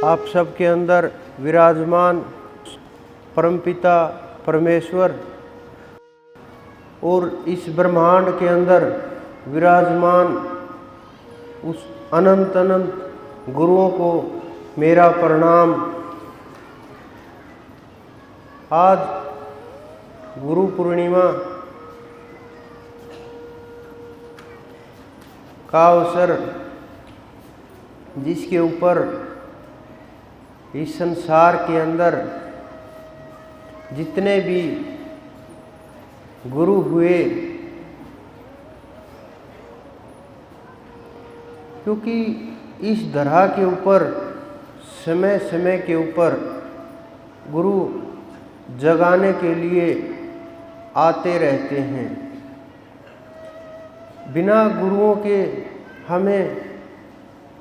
आप सबके अंदर विराजमान परमपिता परमेश्वर और इस ब्रह्मांड के अंदर विराजमान उस अनंत अनंत गुरुओं को मेरा प्रणाम। आज गुरु पूर्णिमा का अवसर, जिसके ऊपर इस संसार के अंदर जितने भी गुरु हुए, क्योंकि इस धरा के ऊपर समय समय के ऊपर गुरु जगाने के लिए आते रहते हैं। बिना गुरुओं के हमें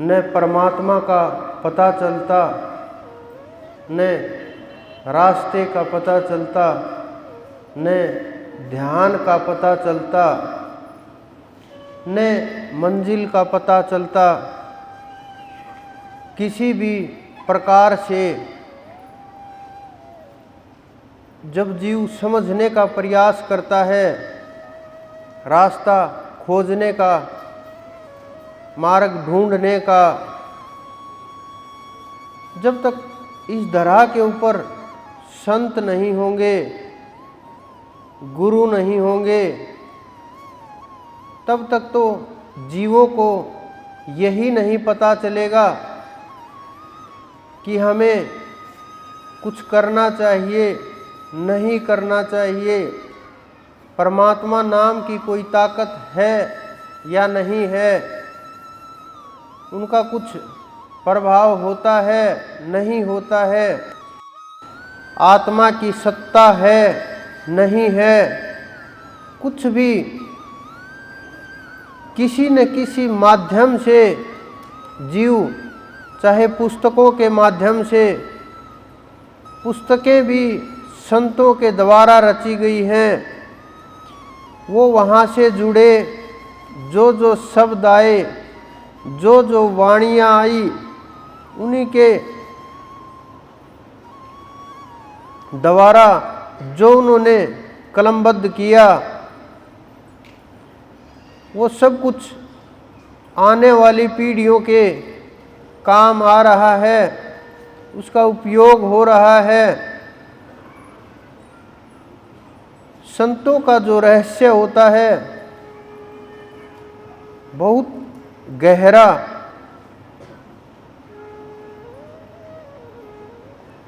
न परमात्मा का पता चलता, न रास्ते का पता चलता, न ध्यान का पता चलता, न मंजिल का पता चलता। किसी भी प्रकार से जब जीव समझने का प्रयास करता है, रास्ता खोजने का, मार्ग ढूंढने का, जब तक इस धरा के ऊपर संत नहीं होंगे, गुरु नहीं होंगे, तब तक तो जीवों को यही नहीं पता चलेगा कि हमें कुछ करना चाहिए, नहीं करना चाहिए, परमात्मा नाम की कोई ताकत है या नहीं है, उनका कुछ प्रभाव होता है नहीं होता है, आत्मा की सत्ता है नहीं है, कुछ भी किसी न किसी माध्यम से जीव, चाहे पुस्तकों के माध्यम से, पुस्तकें भी संतों के द्वारा रची गई हैं, वो वहाँ से जुड़े, जो जो शब्द आए, जो जो वाणियाँ आई, उन्हीं के द्वारा जो उन्होंने कलमबद्ध किया, वो सब कुछ आने वाली पीढ़ियों के काम आ रहा है, उसका उपयोग हो रहा है। संतों का जो रहस्य होता है बहुत गहरा,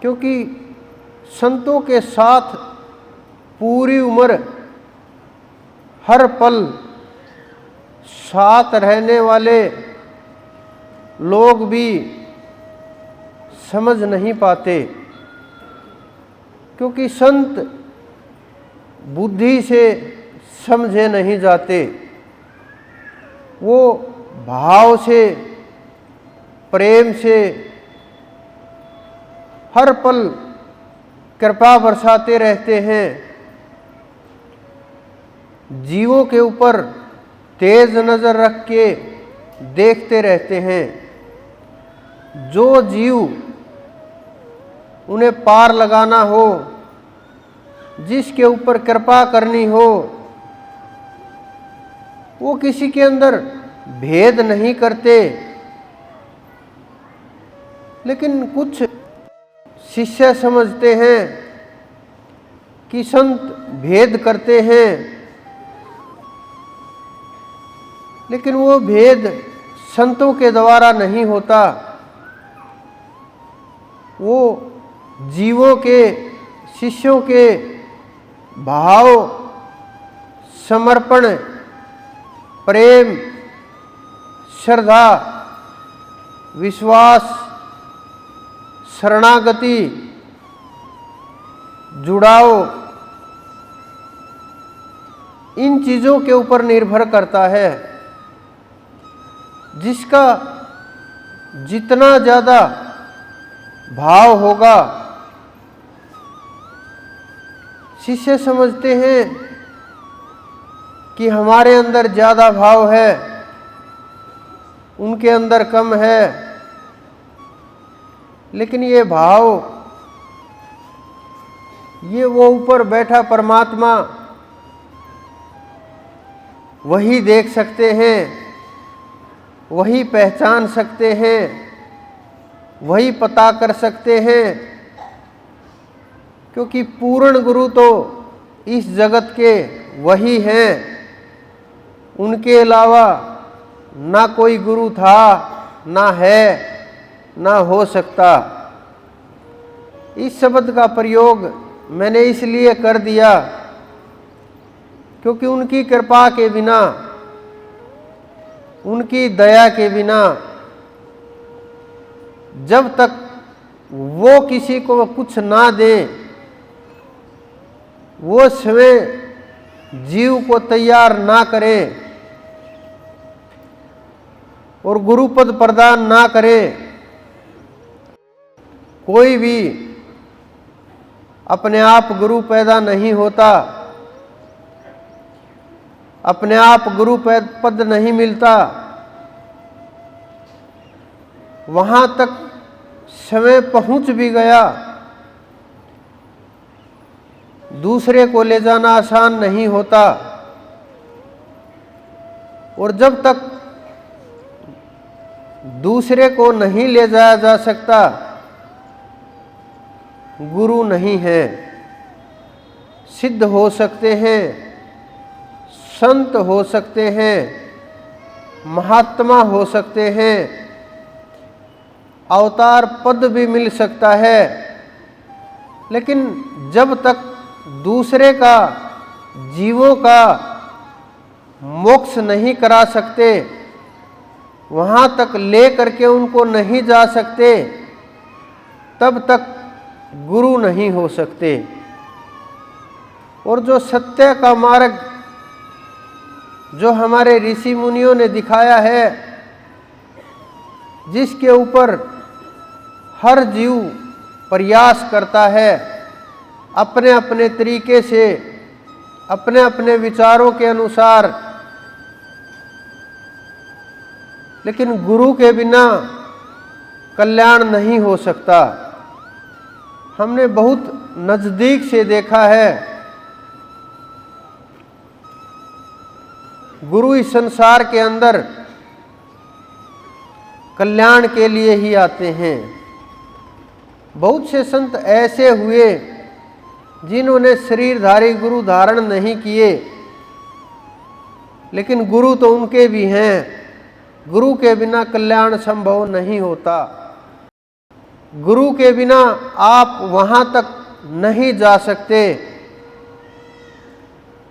क्योंकि संतों के साथ पूरी उम्र हर पल साथ रहने वाले लोग भी समझ नहीं पाते, क्योंकि संत बुद्धि से समझे नहीं जाते, वो भाव से, प्रेम से हर पल कृपा बरसाते रहते हैं, जीवों के ऊपर तेज नज़र रख के देखते रहते हैं। जो जीव उन्हें पार लगाना हो, जिसके ऊपर कृपा करनी हो, वो किसी के अंदर भेद नहीं करते। लेकिन कुछ शिष्य समझते हैं कि संत भेद करते हैं, लेकिन वो भेद संतों के द्वारा नहीं होता, वो जीवों के, शिष्यों के भाव, समर्पण, प्रेम, श्रद्धा, विश्वास, शरणागति, जुड़ाव, इन चीज़ों के ऊपर निर्भर करता है। जिसका जितना ज़्यादा भाव होगा, शिष्य समझते हैं कि हमारे अंदर ज़्यादा भाव है, उनके अंदर कम है, लेकिन ये भाव, ये वो ऊपर बैठा परमात्मा वही देख सकते हैं, वही पहचान सकते हैं, वही पता कर सकते हैं, क्योंकि पूर्ण गुरु तो इस जगत के वही हैं। उनके अलावा ना कोई गुरु था, ना है, ना हो सकता। इस शब्द का प्रयोग मैंने इसलिए कर दिया क्योंकि उनकी कृपा के बिना, उनकी दया के बिना, जब तक वो किसी को कुछ ना दे, वो स्वयं जीव को तैयार ना करे और गुरुपद प्रदान ना करे, कोई भी अपने आप गुरु पैदा नहीं होता, अपने आप गुरु पद नहीं मिलता। वहां तक समय पहुंच भी गया, दूसरे को ले जाना आसान नहीं होता। और जब तक दूसरे को नहीं ले जाया जा सकता, गुरु नहीं है। सिद्ध हो सकते हैं, संत हो सकते हैं, महात्मा हो सकते हैं, अवतार पद भी मिल सकता है, लेकिन जब तक दूसरे का, जीवों का मोक्ष नहीं करा सकते, वहां तक ले करके उनको नहीं जा सकते, तब तक गुरु नहीं हो सकते। और जो सत्य का मार्ग जो हमारे ऋषि मुनियों ने दिखाया है, जिसके ऊपर हर जीव प्रयास करता है अपने अपने तरीके से, अपने अपने विचारों के अनुसार, लेकिन गुरु के बिना कल्याण नहीं हो सकता। हमने बहुत नजदीक से देखा है, गुरु इस संसार के अंदर कल्याण के लिए ही आते हैं। बहुत से संत ऐसे हुए जिन्होंने शरीरधारी गुरु धारण नहीं किए, लेकिन गुरु तो उनके भी हैं। गुरु के बिना कल्याण संभव नहीं होता। गुरु के बिना आप वहां तक नहीं जा सकते।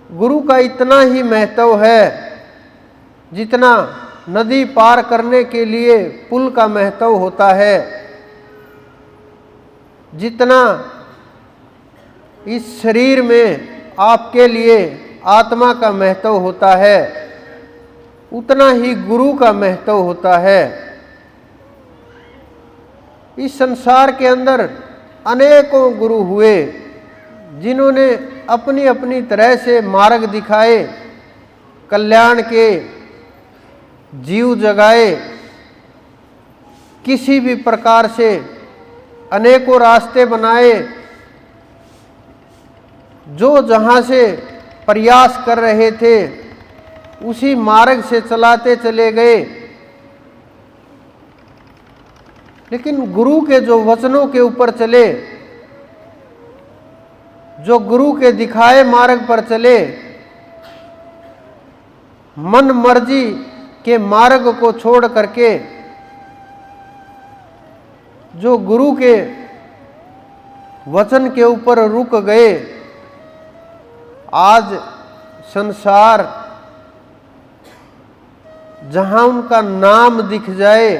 गुरु का इतना ही महत्व है जितना नदी पार करने के लिए पुल का महत्व होता है, जितना इस शरीर में आपके लिए आत्मा का महत्व होता है, उतना ही गुरु का महत्व होता है। इस संसार के अंदर अनेकों गुरु हुए जिन्होंने अपनी अपनी तरह से मार्ग दिखाए, कल्याण के जीव जगाए, किसी भी प्रकार से अनेकों रास्ते बनाए। जो जहाँ से प्रयास कर रहे थे उसी मार्ग से चलाते चले गए, लेकिन गुरु के जो वचनों के ऊपर चले, जो गुरु के दिखाए मार्ग पर चले, मन मर्जी के मार्ग को छोड़ करके जो गुरु के वचन के ऊपर रुक गए, आज संसार जहां उनका नाम दिख जाए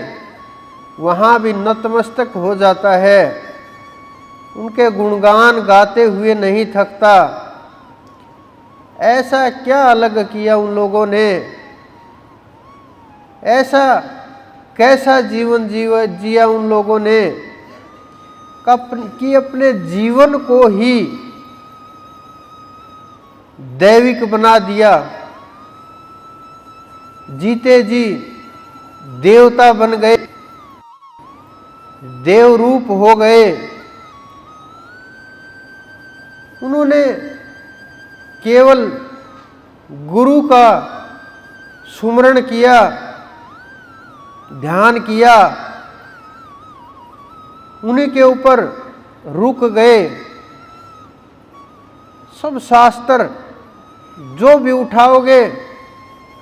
वहां भी नतमस्तक हो जाता है। उनके गुणगान गाते हुए नहीं थकता। ऐसा क्या अलग किया उन लोगों ने, ऐसा कैसा जीवन जिया उन लोगों ने कि अपने जीवन को ही दैविक बना दिया। जीते जी देवता बन गए, देव रूप हो गए। उन्होंने केवल गुरु का सुमरण किया, ध्यान किया, उन्हीं के ऊपर रुक गए। सब शास्त्र जो भी उठाओगे,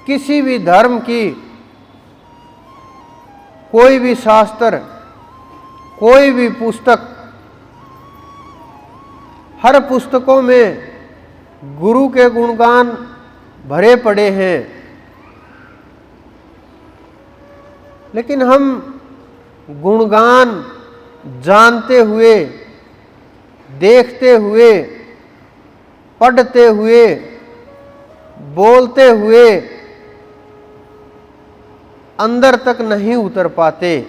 किसी भी धर्म की कोई भी शास्त्र, कोई भी पुस्तक, हर पुस्तकों में गुरु के गुणगान भरे पड़े हैं। लेकिन हम गुणगान जानते हुए, देखते हुए, पढ़ते हुए, बोलते हुए अंदर तक नहीं उतर पाते।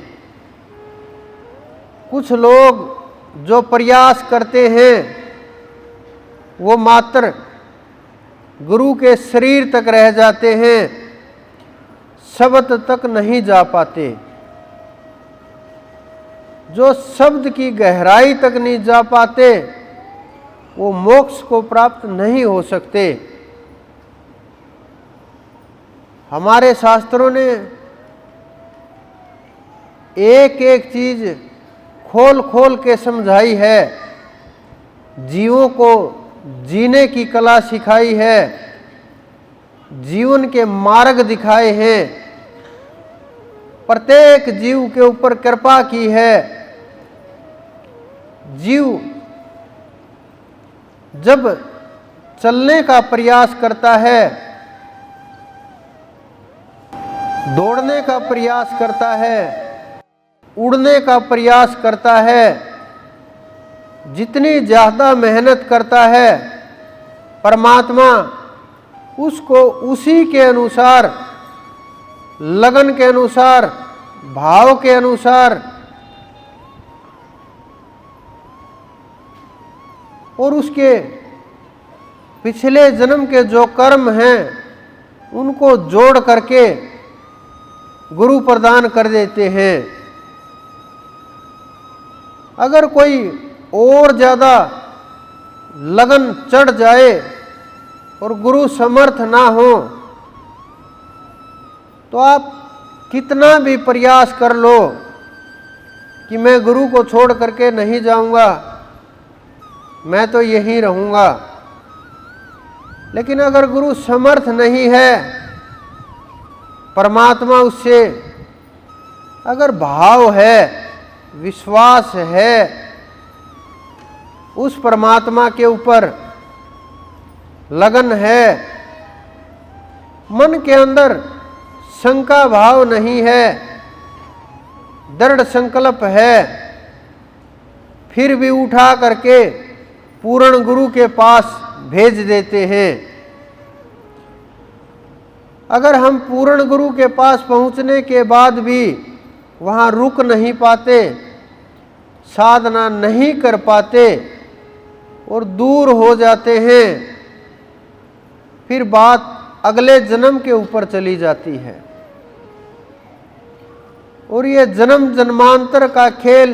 कुछ लोग जो प्रयास करते हैं वो मात्र गुरु के शरीर तक रह जाते हैं, शब्द तक नहीं जा पाते। जो शब्द की गहराई तक नहीं जा पाते वो मोक्ष को प्राप्त नहीं हो सकते। हमारे शास्त्रों ने एक एक चीज खोल खोल के समझाई है, जीवों को जीने की कला सिखाई है, जीवन के मार्ग दिखाए हैं, प्रत्येक जीव के ऊपर कृपा की है। जीव जब चलने का प्रयास करता है, दौड़ने का प्रयास करता है, उड़ने का प्रयास करता है, जितनी ज्यादा मेहनत करता है, परमात्मा उसको उसी के अनुसार, लगन के अनुसार, भाव के अनुसार और उसके पिछले जन्म के जो कर्म हैं उनको जोड़ करके गुरु प्रदान कर देते हैं। अगर कोई और ज्यादा लगन चढ़ जाए और गुरु समर्थ ना हो तो आप कितना भी प्रयास कर लो कि मैं गुरु को छोड़ करके नहीं जाऊंगा, मैं तो यहीं रहूंगा, लेकिन अगर गुरु समर्थ नहीं है, परमात्मा उससे अगर भाव है, विश्वास है उस परमात्मा के ऊपर, लगन है, मन के अंदर शंका भाव नहीं है, दृढ़ संकल्प है, फिर भी उठा करके पूर्ण गुरु के पास भेज देते हैं। अगर हम पूर्ण गुरु के पास पहुंचने के बाद भी वहां रुक नहीं पाते, साधना नहीं कर पाते और दूर हो जाते हैं, फिर बात अगले जन्म के ऊपर चली जाती है और ये जन्म जन्मांतर का खेल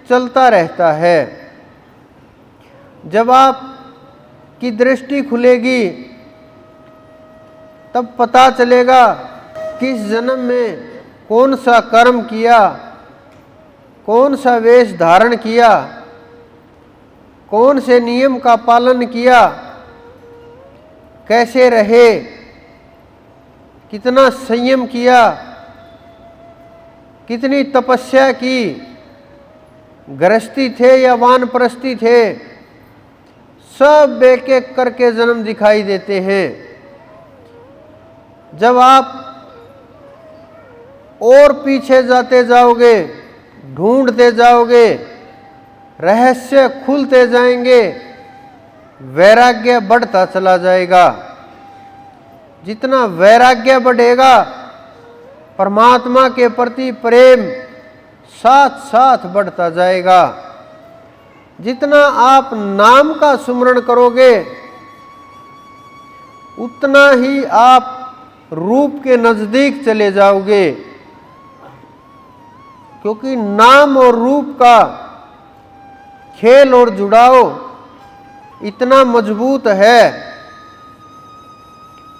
चलता रहता है। जब आप की दृष्टि खुलेगी तब पता चलेगा किस जन्म में कौन सा कर्म किया, कौन सा वेश धारण किया, कौन से नियम का पालन किया, कैसे रहे, कितना संयम किया, कितनी तपस्या की, गृहस्थी थे या वानप्रस्थी थे, सब एक एक करके जन्म दिखाई देते हैं। जब आप और पीछे जाते जाओगे, ढूंढते जाओगे, रहस्य खुलते जाएंगे, वैराग्य बढ़ता चला जाएगा। जितना वैराग्य बढ़ेगा, परमात्मा के प्रति प्रेम साथ साथ बढ़ता जाएगा। जितना आप नाम का सुमरण करोगे उतना ही आप रूप के नजदीक चले जाओगे, क्योंकि नाम और रूप का खेल और जुड़ाव इतना मजबूत है।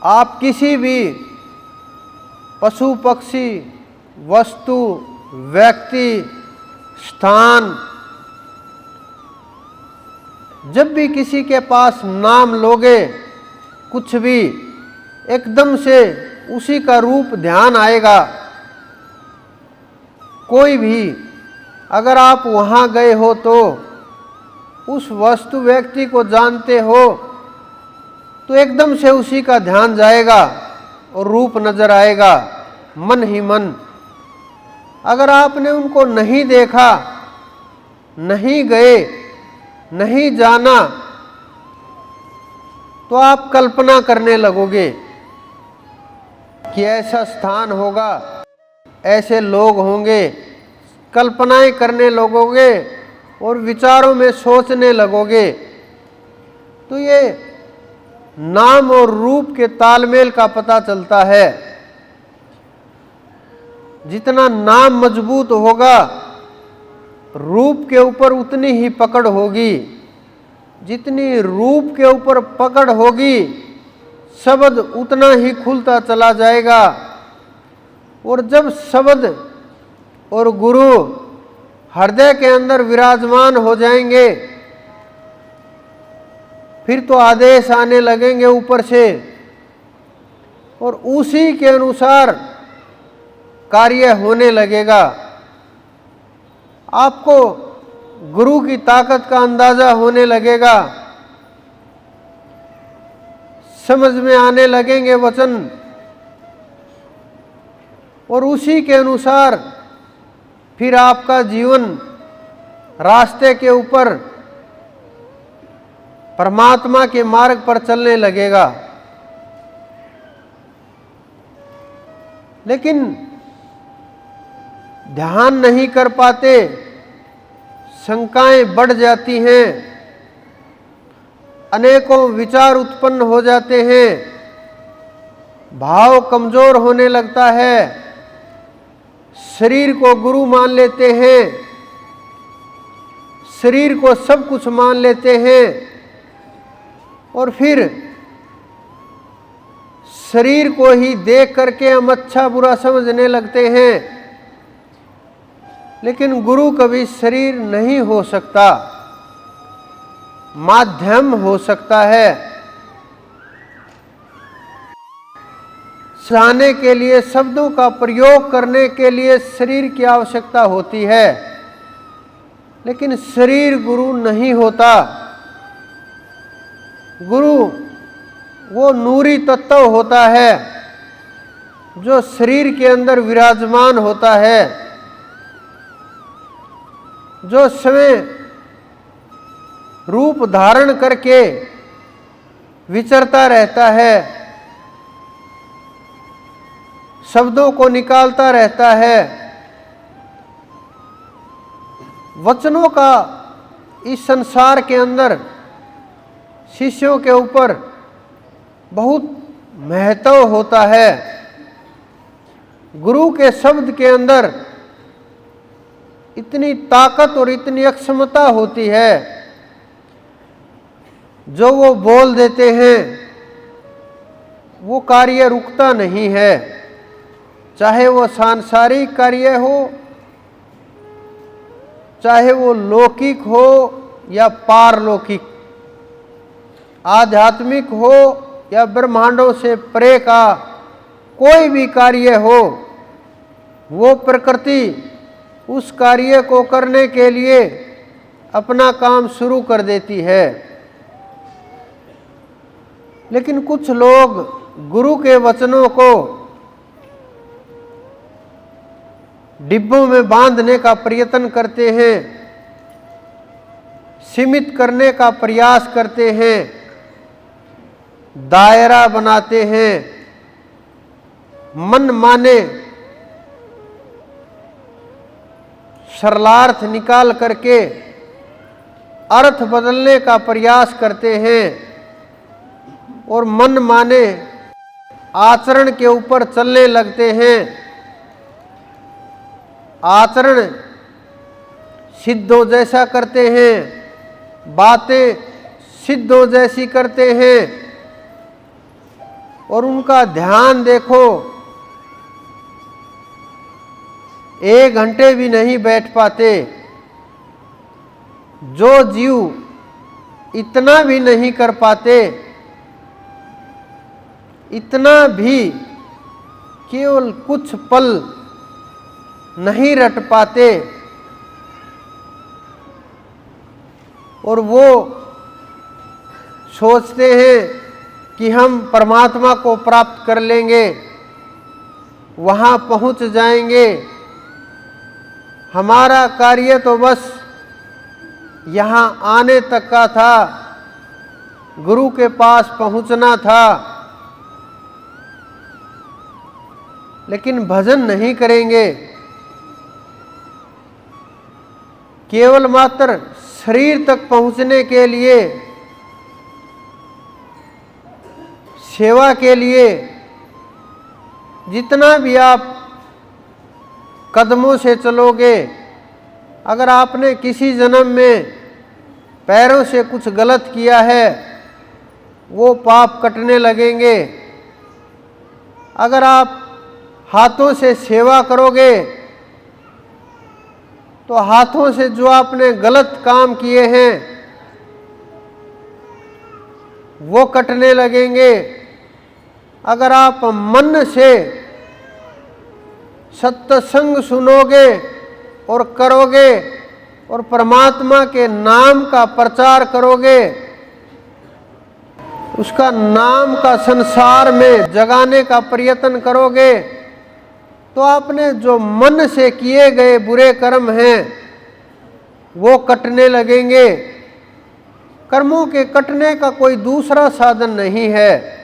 आप किसी भी पशु पक्षी, वस्तु, व्यक्ति, स्थान, जब भी किसी के पास नाम लोगे, कुछ भी एकदम से उसी का रूप ध्यान आएगा। कोई भी अगर आप वहाँ गए हो तो उस वस्तु व्यक्ति को जानते हो तो एकदम से उसी का ध्यान जाएगा और रूप नजर आएगा, मन ही मन। अगर आपने उनको नहीं देखा, नहीं गए, नहीं जाना, तो आप कल्पना करने लगोगे कि ऐसा स्थान होगा, ऐसे लोग होंगे, कल्पनाएं करने लगोगे और विचारों में सोचने लगोगे। तो ये नाम और रूप के तालमेल का पता चलता है। जितना नाम मजबूत होगा, रूप के ऊपर उतनी ही पकड़ होगी। जितनी रूप के ऊपर पकड़ होगी, शब्द उतना ही खुलता चला जाएगा। और जब शब्द और गुरु हृदय के अंदर विराजमान हो जाएंगे, फिर तो आदेश आने लगेंगे ऊपर से और उसी के अनुसार कार्य होने लगेगा। आपको गुरु की ताकत का अंदाजा होने लगेगा, समझ में आने लगेंगे वचन और उसी के अनुसार फिर आपका जीवन रास्ते के ऊपर परमात्मा के मार्ग पर चलने लगेगा। लेकिन ध्यान नहीं कर पाते, शंकाएं बढ़ जाती हैं, अनेकों विचार उत्पन्न हो जाते हैं, भाव कमजोर होने लगता है, शरीर को गुरु मान लेते हैं, शरीर को सब कुछ मान लेते हैं और फिर शरीर को ही देख करके हम अच्छा बुरा समझने लगते हैं। लेकिन गुरु कभी शरीर नहीं हो सकता, माध्यम हो सकता है। समझाने के लिए, शब्दों का प्रयोग करने के लिए शरीर की आवश्यकता होती है, लेकिन शरीर गुरु नहीं होता। गुरु वो नूरी तत्व होता है जो शरीर के अंदर विराजमान होता है, जो स्वयं रूप धारण करके विचरता रहता है, शब्दों को निकालता रहता है। वचनों का इस संसार के अंदर शिष्यों के ऊपर बहुत महत्व होता है। गुरु के शब्द के अंदर इतनी ताकत और इतनी अक्षमता होती है, जो वो बोल देते हैं वो कार्य रुकता नहीं है, चाहे वो सांसारिक कार्य हो, चाहे वो लौकिक हो या पारलौकिक, आध्यात्मिक हो या ब्रह्मांडों से परे का कोई भी कार्य हो, वो प्रकृति उस कार्य को करने के लिए अपना काम शुरू कर देती है। लेकिन कुछ लोग गुरु के वचनों को डिब्बों में बांधने का प्रयत्न करते हैं, सीमित करने का प्रयास करते हैं, दायरा बनाते हैं, मन माने सरलार्थ निकाल करके अर्थ बदलने का प्रयास करते हैं और मन माने आचरण के ऊपर चलने लगते हैं। आचरण सिद्धों जैसा करते हैं, बातें सिद्धों जैसी करते हैं, और उनका ध्यान देखो 1 घंटे भी नहीं बैठ पाते। जो जीव इतना भी नहीं कर पाते, इतना भी केवल कुछ पल नहीं रट पाते, और वो सोचते हैं कि हम परमात्मा को प्राप्त कर लेंगे, वहाँ पहुँच जाएंगे, हमारा कार्य तो बस यहाँ आने तक का था, गुरु के पास पहुँचना था, लेकिन भजन नहीं करेंगे, केवल मात्र शरीर तक पहुँचने के लिए, सेवा के लिए जितना भी आप कदमों से चलोगे, अगर आपने किसी जन्म में पैरों से कुछ गलत किया है, वो पाप कटने लगेंगे। अगर आप हाथों से सेवा करोगे, तो हाथों से जो आपने गलत काम किए हैं वो कटने लगेंगे। अगर आप मन से सत्संग सुनोगे और करोगे और परमात्मा के नाम का प्रचार करोगे, उसका नाम का संसार में जगाने का प्रयत्न करोगे, तो आपने जो मन से किए गए बुरे कर्म हैं वो कटने लगेंगे। कर्मों के कटने का कोई दूसरा साधन नहीं है।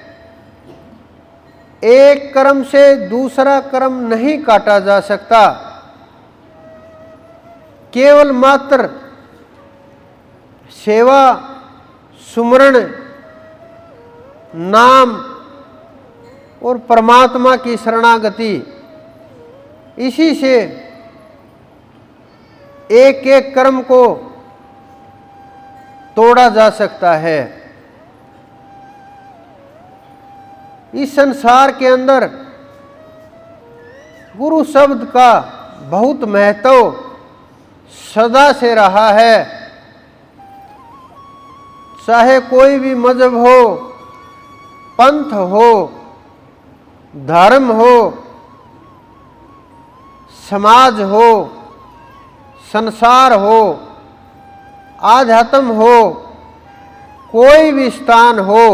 एक कर्म से दूसरा कर्म नहीं काटा जा सकता। केवल मात्र सेवा, सुमरण, नाम और परमात्मा की शरणागति, इसी से एक एक कर्म को तोड़ा जा सकता है। इस संसार के अंदर गुरु शब्द का बहुत महत्व सदा से रहा है। चाहे कोई भी मजहब हो, पंथ हो, धर्म हो, समाज हो, संसार हो, आध्यात्म हो, कोई भी स्थान हो,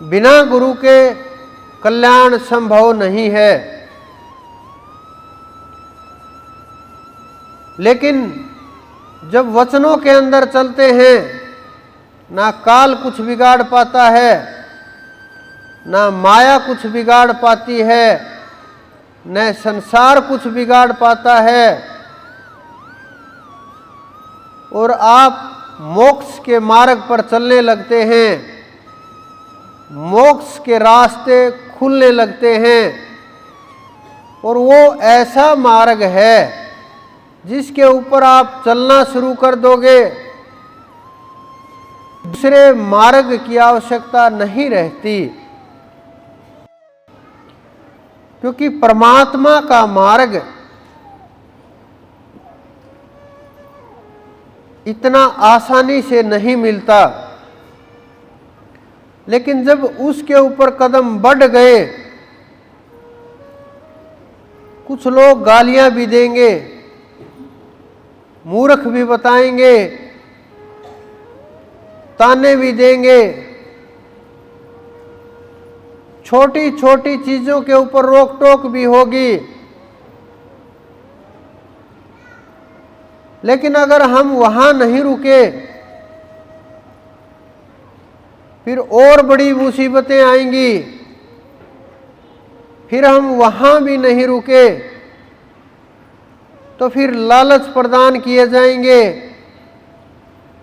बिना गुरु के कल्याण संभव नहीं है। लेकिन जब वचनों के अंदर चलते हैं, ना काल कुछ बिगाड़ पाता है, ना माया कुछ बिगाड़ पाती है, न संसार कुछ बिगाड़ पाता है, और आप मोक्ष के मार्ग पर चलने लगते हैं, मोक्ष के रास्ते खुलने लगते हैं। और वो ऐसा मार्ग है जिसके ऊपर आप चलना शुरू कर दोगे, दूसरे मार्ग की आवश्यकता नहीं रहती, क्योंकि परमात्मा का मार्ग इतना आसानी से नहीं मिलता। लेकिन जब उसके ऊपर कदम बढ़ गए, कुछ लोग गालियां भी देंगे, मूर्ख भी बताएंगे, ताने भी देंगे, छोटी छोटी चीजों के ऊपर रोक टोक भी होगी। लेकिन अगर हम वहां नहीं रुके, फिर और बड़ी मुसीबतें आएंगी। फिर हम वहां भी नहीं रुके तो फिर लालच प्रदान किए जाएंगे,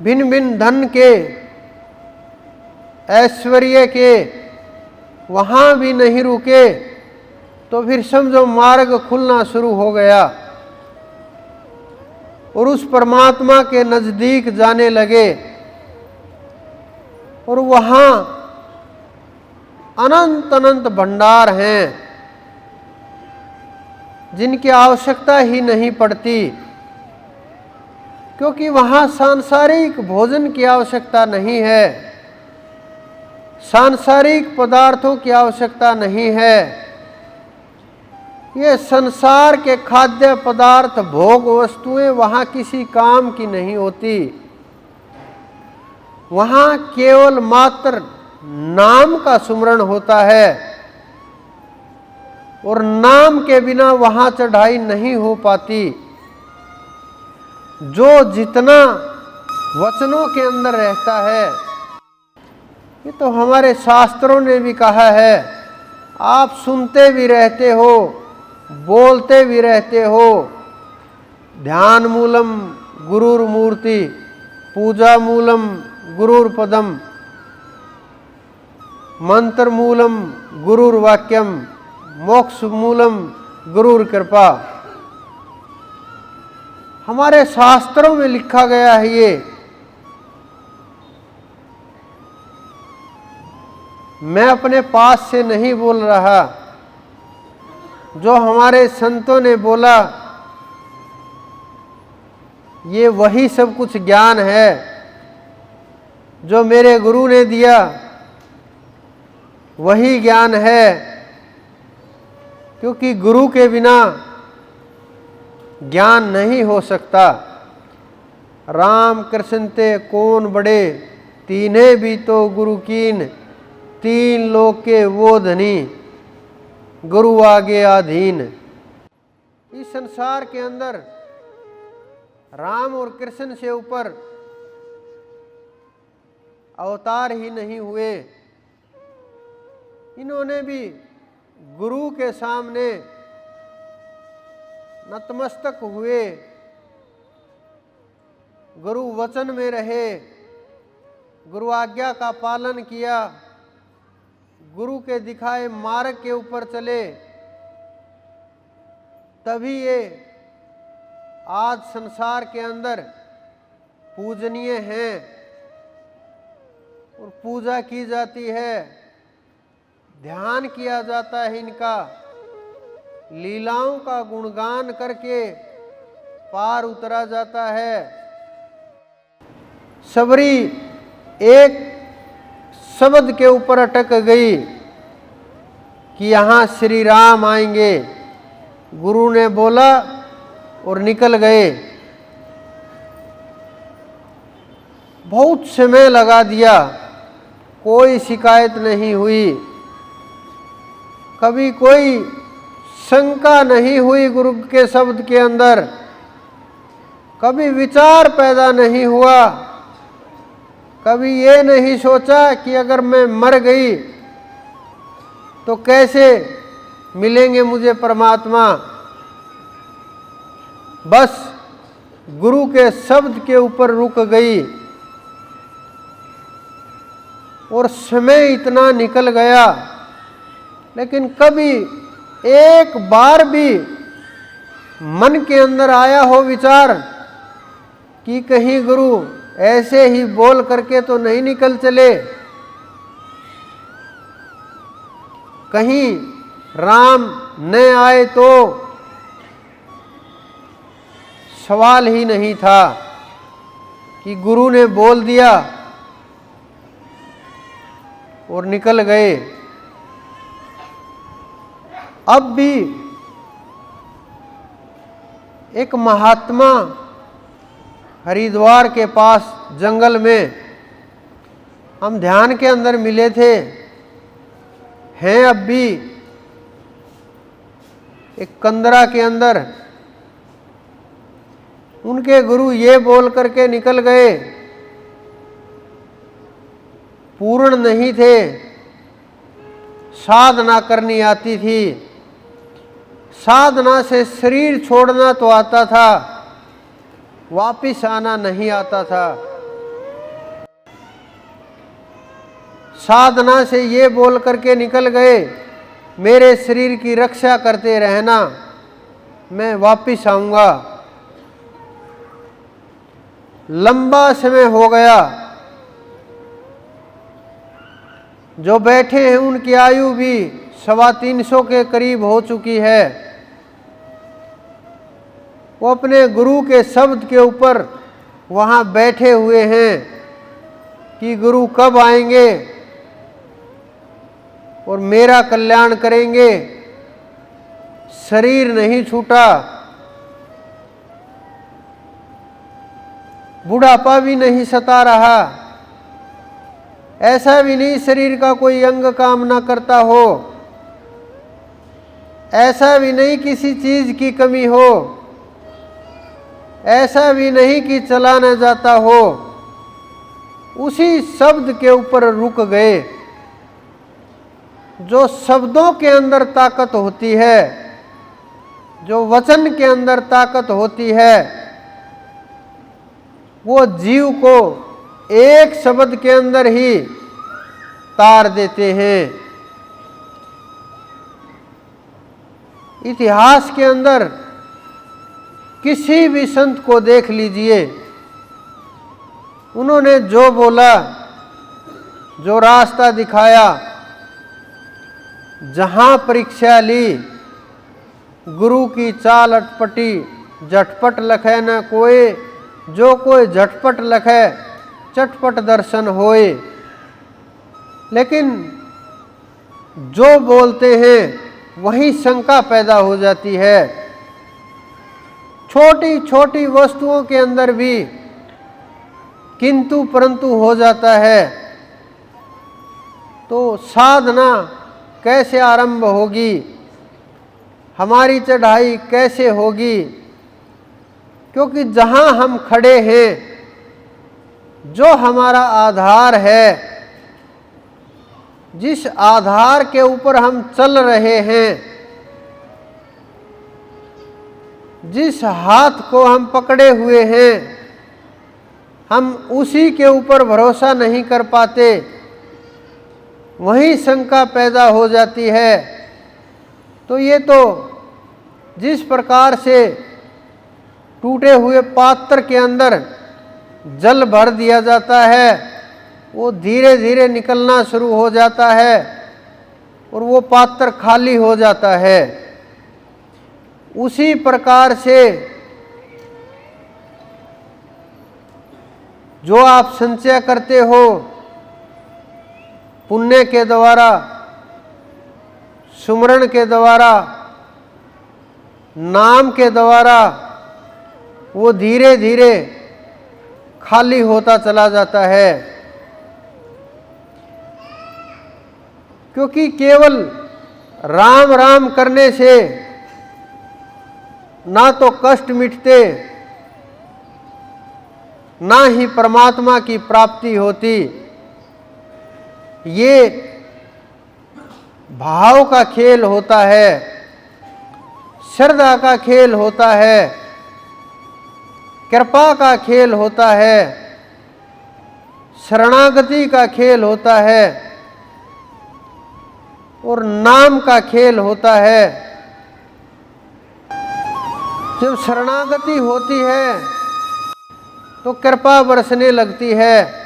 भिन्न भिन्न धन के, ऐश्वर्य के। वहां भी नहीं रुके तो फिर समझो मार्ग खुलना शुरू हो गया। और उस परमात्मा के नजदीक जाने लगे। और वहाँ अनंत अनंत भंडार हैं जिनकी आवश्यकता ही नहीं पड़ती, क्योंकि वहाँ सांसारिक भोजन की आवश्यकता नहीं है, सांसारिक पदार्थों की आवश्यकता नहीं है। ये संसार के खाद्य पदार्थ भोग वस्तुएं वहाँ किसी काम की नहीं होती। वहाँ केवल मात्र नाम का सुमरण होता है, और नाम के बिना वहाँ चढ़ाई नहीं हो पाती। जो जितना वचनों के अंदर रहता है, ये तो हमारे शास्त्रों ने भी कहा है, आप सुनते भी रहते हो, बोलते भी रहते हो। ध्यान मूलम गुरुर मूर्ति, पूजा मूलम गुरुर पदम, मंत्र मूलम गुरुर वाक्यम, मोक्ष मूलम गुरुर कृपा। हमारे शास्त्रों में लिखा गया है ये। मैं अपने पास से नहीं बोल रहा, जो हमारे संतों ने बोला ये वही सब कुछ ज्ञान है जो मेरे गुरु ने दिया, वही ज्ञान है। क्योंकि गुरु के बिना ज्ञान नहीं हो सकता। राम कृष्ण ते कौन बड़े, तीने भी तो गुरु कीन, तीन लोक के वो धनी, गुरु आगे आधीन। इस संसार के अंदर राम और कृष्ण से ऊपर अवतार ही नहीं हुए। इन्होंने भी गुरु के सामने नतमस्तक हुए, गुरु वचन में रहे, गुरु आज्ञा का पालन किया, गुरु के दिखाए मार्ग के ऊपर चले, तभी ये आज संसार के अंदर पूजनीय हैं और पूजा की जाती है, ध्यान किया जाता है इनका, लीलाओं का गुणगान करके पार उतरा जाता है। सबरी एक शब्द के ऊपर अटक गई कि यहाँ श्री राम आएंगे। गुरु ने बोला और निकल गए। बहुत समय लगा दिया, कोई शिकायत नहीं हुई, कभी कोई शंका नहीं हुई गुरु के शब्द के अंदर, कभी विचार पैदा नहीं हुआ, कभी ये नहीं सोचा कि अगर मैं मर गई तो कैसे मिलेंगे मुझे परमात्मा। बस गुरु के शब्द के ऊपर रुक गई और समय इतना निकल गया, लेकिन कभी एक बार भी मन के अंदर आया हो विचार कि कहीं गुरु ऐसे ही बोल करके तो नहीं निकल चले, कहीं राम न आए तो। सवाल ही नहीं था कि गुरु ने बोल दिया और निकल गए। अब भी एक महात्मा हरिद्वार के पास जंगल में हम ध्यान के अंदर मिले थे, हैं अब भी एक कंदरा के अंदर। उनके गुरु ये बोल करके निकल गए, पूर्ण नहीं थे, साधना करनी आती थी, साधना से शरीर छोड़ना तो आता था, वापिस आना नहीं आता था। साधना से ये बोल करके निकल गए, मेरे शरीर की रक्षा करते रहना, मैं वापिस आऊँगा। लंबा समय हो गया। जो बैठे हैं उनकी आयु भी 350 के करीब हो चुकी है। वो अपने गुरु के शब्द के ऊपर वहाँ बैठे हुए हैं कि गुरु कब आएंगे और मेरा कल्याण करेंगे। शरीर नहीं छूटा, बुढ़ापा भी नहीं सता रहा, ऐसा भी नहीं शरीर का कोई अंग काम ना करता हो, ऐसा भी नहीं किसी चीज की कमी हो, ऐसा भी नहीं कि चला न जाता हो। उसी शब्द के ऊपर रुक गए। जो शब्दों के अंदर ताकत होती है, जो वचन के अंदर ताकत होती है, वो जीव को एक शब्द के अंदर ही तार देते हैं। इतिहास के अंदर किसी भी संत को देख लीजिए, उन्होंने जो बोला, जो रास्ता दिखाया, जहां परीक्षा ली, गुरु की चाल अटपटी, झटपट लखे न कोई, जो कोई झटपट लखे चटपट दर्शन होए। लेकिन जो बोलते हैं वहीं शंका पैदा हो जाती है। छोटी छोटी वस्तुओं के अंदर भी किंतु परंतु हो जाता है। तो साधना कैसे आरंभ होगी, हमारी चढ़ाई कैसे होगी? क्योंकि जहां हम खड़े हैं, जो हमारा आधार है, जिस आधार के ऊपर हम चल रहे हैं, जिस हाथ को हम पकड़े हुए हैं, हम उसी के ऊपर भरोसा नहीं कर पाते, वहीं शंका पैदा हो जाती है। तो ये तो जिस प्रकार से टूटे हुए पात्र के अंदर जल भर दिया जाता है, वो धीरे धीरे निकलना शुरू हो जाता है और वो पात्र खाली हो जाता है। उसी प्रकार से जो आप संचय करते हो पुण्य के द्वारा, सुमरण के द्वारा, नाम के द्वारा, वो धीरे धीरे खाली होता चला जाता है। क्योंकि केवल राम राम करने से ना तो कष्ट मिटते, ना ही परमात्मा की प्राप्ति होती। ये भाव का खेल होता है, श्रद्धा का खेल होता है, कृपा का खेल होता है, शरणागति का खेल होता है और नाम का खेल होता है। जब शरणागति होती है तो कृपा बरसने लगती है,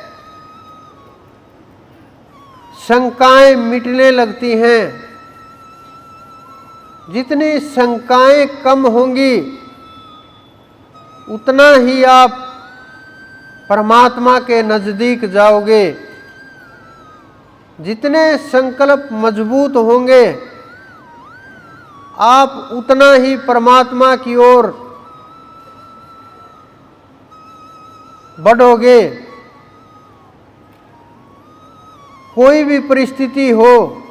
शंकाएं मिटने लगती हैं। जितनी शंकाएं कम होंगी, उतना ही आप परमात्मा के नजदीक जाओगे। जितने संकल्प मजबूत होंगे, आप उतना ही परमात्मा की ओर बढ़ोगे। कोई भी परिस्थिति हो,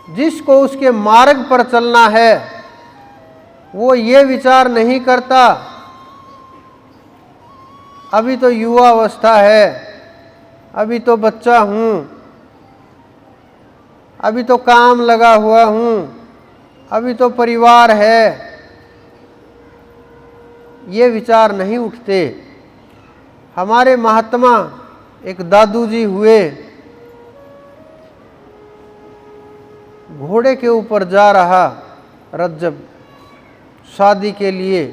जिसको उसके मार्ग पर चलना है, वो ये विचार नहीं करता अभी तो युवा अवस्था है, अभी तो बच्चा हूँ, अभी तो काम लगा हुआ हूँ, अभी तो परिवार है। ये विचार नहीं उठते। हमारे महात्मा एक दादू जी हुए, घोड़े के ऊपर जा रहा रज्जब शादी के लिए,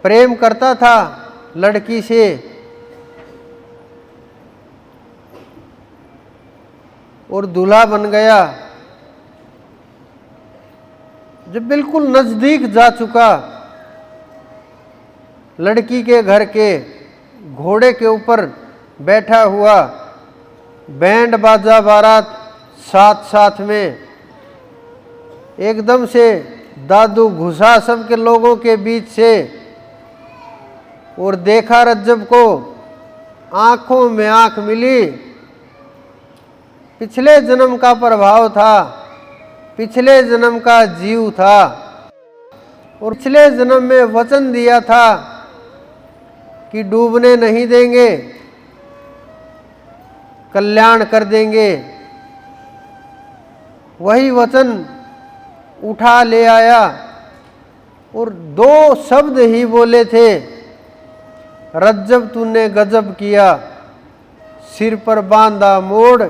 प्रेम करता था लड़की से, और दूल्हा बन गया। जब बिल्कुल नजदीक जा चुका, लड़की के घर के घोड़े के ऊपर बैठा हुआ, बैंड बाजा बारात साथ साथ में, एकदम से दादू घुसा सबके लोगों के बीच से और देखा रज्जब को, आंखों में आंख मिली। पिछले जन्म का प्रभाव था, पिछले जन्म का जीव था और पिछले जन्म में वचन दिया था कि डूबने नहीं देंगे, कल्याण कर देंगे। वही वचन उठा ले आया और 2 शब्द ही बोले थे, रज्जब तूने गजब किया, सिर पर बांधा मोड़,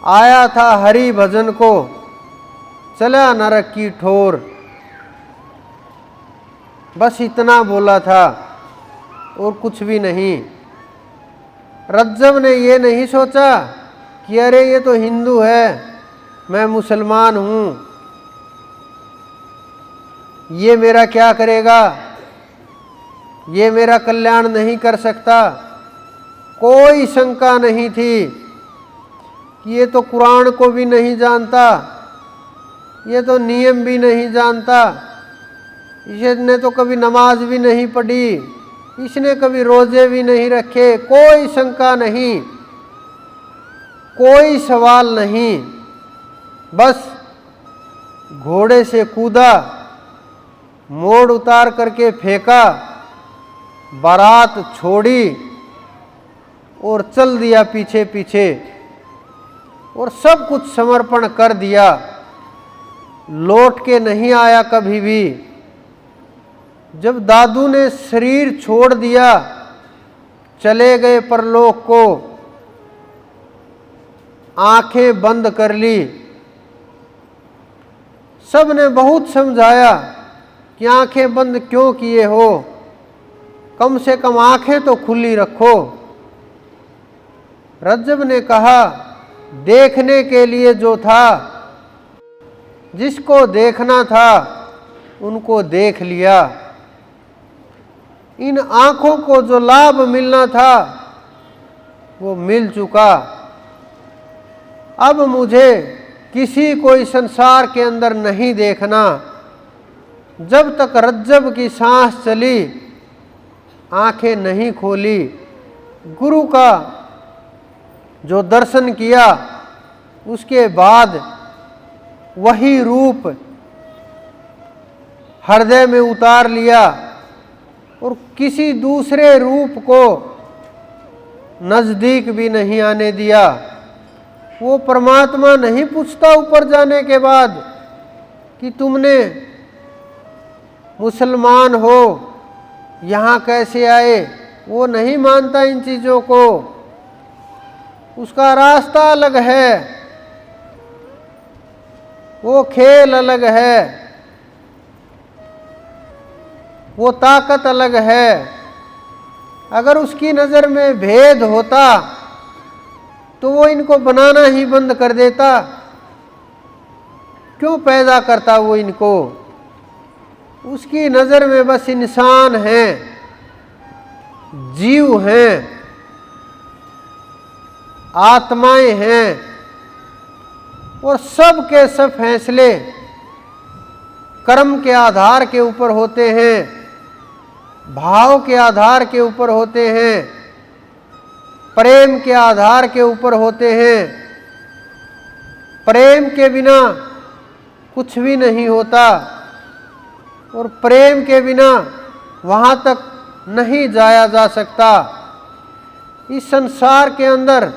आया था हरि भजन को, चला नरक की ठोर। बस इतना बोला था और कुछ भी नहीं। रज्जब ने ये नहीं सोचा कि अरे ये तो हिंदू है, मैं मुसलमान हूँ, ये मेरा क्या करेगा, ये मेरा कल्याण नहीं कर सकता। कोई शंका नहीं थी कि ये तो कुरान को भी नहीं जानता, ये तो नियम भी नहीं जानता, इसने तो कभी नमाज भी नहीं पढ़ी, इसने कभी रोजे भी नहीं रखे। कोई शंका नहीं, कोई सवाल नहीं, बस घोड़े से कूदा, मोड़ उतार करके फेंका, बारात छोड़ी और चल दिया पीछे पीछे और सब कुछ समर्पण कर दिया। लौट के नहीं आया कभी भी। जब दादू ने शरीर छोड़ दिया, चले गए परलोक को, आंखें बंद कर ली। सब ने बहुत समझाया कि आंखें बंद क्यों किए हो, कम से कम आंखें तो खुली रखो। रज्जब ने कहा, देखने के लिए जो था, जिसको देखना था उनको देख लिया। इन आंखों को जो लाभ मिलना था वो मिल चुका। अब मुझे किसी को इस संसार के अंदर नहीं देखना। जब तक रज्जब की सांस चली, आंखें नहीं खोली, गुरु का जो दर्शन किया, उसके बाद वही रूप हृदय में उतार लिया और किसी दूसरे रूप को नजदीक भी नहीं आने दिया। वो परमात्मा नहीं पूछता ऊपर जाने के बाद कि तुमने मुसलमान हो, यहाँ कैसे आए। वो नहीं मानता इन चीज़ों को, उसका रास्ता अलग है, वो खेल अलग है, वो ताकत अलग है। अगर उसकी नज़र में भेद होता तो वो इनको बनाना ही बंद कर देता। क्यों पैदा करता वो इनको? उसकी नज़र में बस इंसान हैं, जीव हैं, आत्माएं हैं और सब के सब फैसले कर्म के आधार के ऊपर होते हैं, भाव के आधार के ऊपर होते हैं, प्रेम के आधार के ऊपर होते हैं। प्रेम के बिना कुछ भी नहीं होता और प्रेम के बिना वहाँ तक नहीं जाया जा सकता। इस संसार के अंदर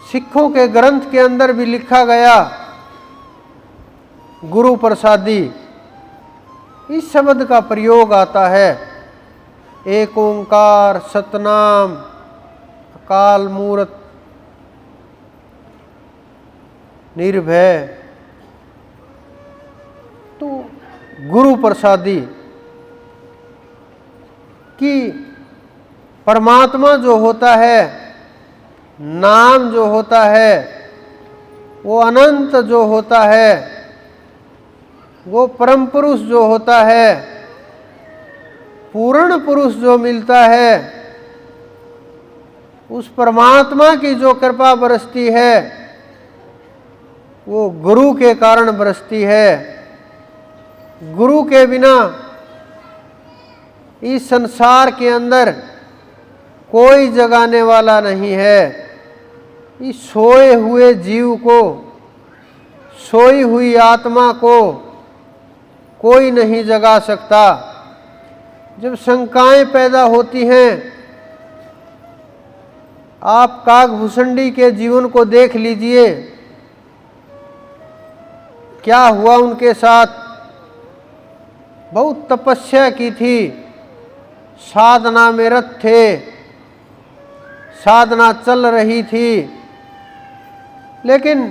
सिखों के ग्रंथ के अंदर भी लिखा गया, गुरु प्रसादी, इस शब्द का प्रयोग आता है। एक ओंकार सतनाम अकाल मूर्त निर्भय। तो गुरु प्रसादी की परमात्मा जो होता है, नाम जो होता है, वो अनंत जो होता है, वो परम पुरुष जो होता है, पूर्ण पुरुष जो मिलता है, उस परमात्मा की जो कृपा बरसती है वो गुरु के कारण बरसती है। गुरु के बिना इस संसार के अंदर कोई जगाने वाला नहीं है। इस सोए हुए जीव को, सोई हुई आत्मा को कोई नहीं जगा सकता। जब शंकाएं पैदा होती हैं, आप काकभूषणी के जीवन को देख लीजिए, क्या हुआ उनके साथ। बहुत तपस्या की थी, साधना में रत थे, साधना चल रही थी, लेकिन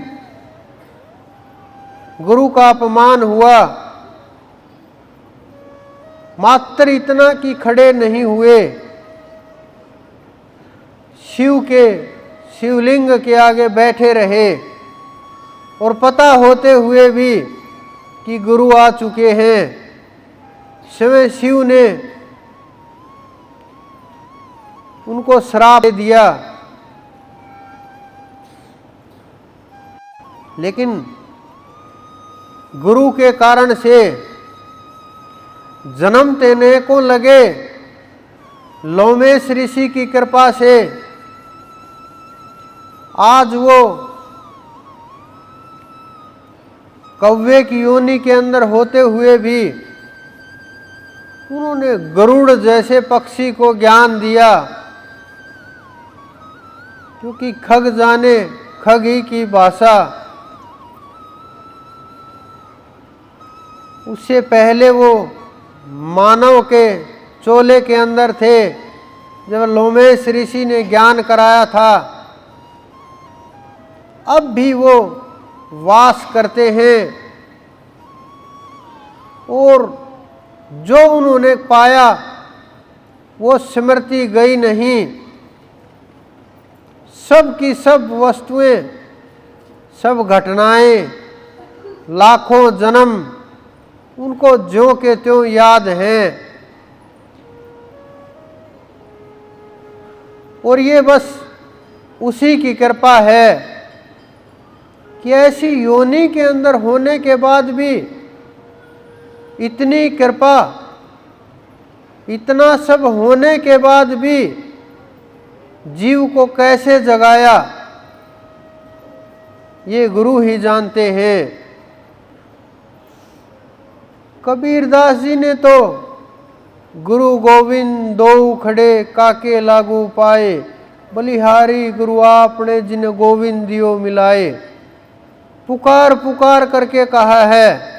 गुरु का अपमान हुआ। मात्र इतना कि खड़े नहीं हुए, शिव के शिवलिंग के आगे बैठे रहे, और पता होते हुए भी कि गुरु आ चुके हैं। स्वयं शिव ने उनको श्राप दे दिया, लेकिन गुरु के कारण से जन्म देने को लगे। लोमेश ऋषि की कृपा से आज वो कौवे की योनि के अंदर होते हुए भी उन्होंने गरुड़ जैसे पक्षी को ज्ञान दिया, क्योंकि खग जाने खग ही की भाषा। उससे पहले वो मानव के चोले के अंदर थे, जब लोमेश ऋषि ने ज्ञान कराया था। अब भी वो वास करते हैं, और जो उन्होंने पाया वो स्मृति गई नहीं। सब की सब वस्तुएं, सब घटनाएं, लाखों जन्म उनको ज्यों के त्यों याद हैं। और ये बस उसी की कृपा है कि ऐसी योनि के अंदर होने के बाद भी इतनी कृपा, इतना सब होने के बाद भी जीव को कैसे जगाया, ये गुरु ही जानते हैं। कबीरदास जी ने तो गुरु गोविंद दो खड़े काके लागू पाए, बलिहारी गुरु आपने जिन गोविंद दियो मिलाए, पुकार पुकार करके कहा है।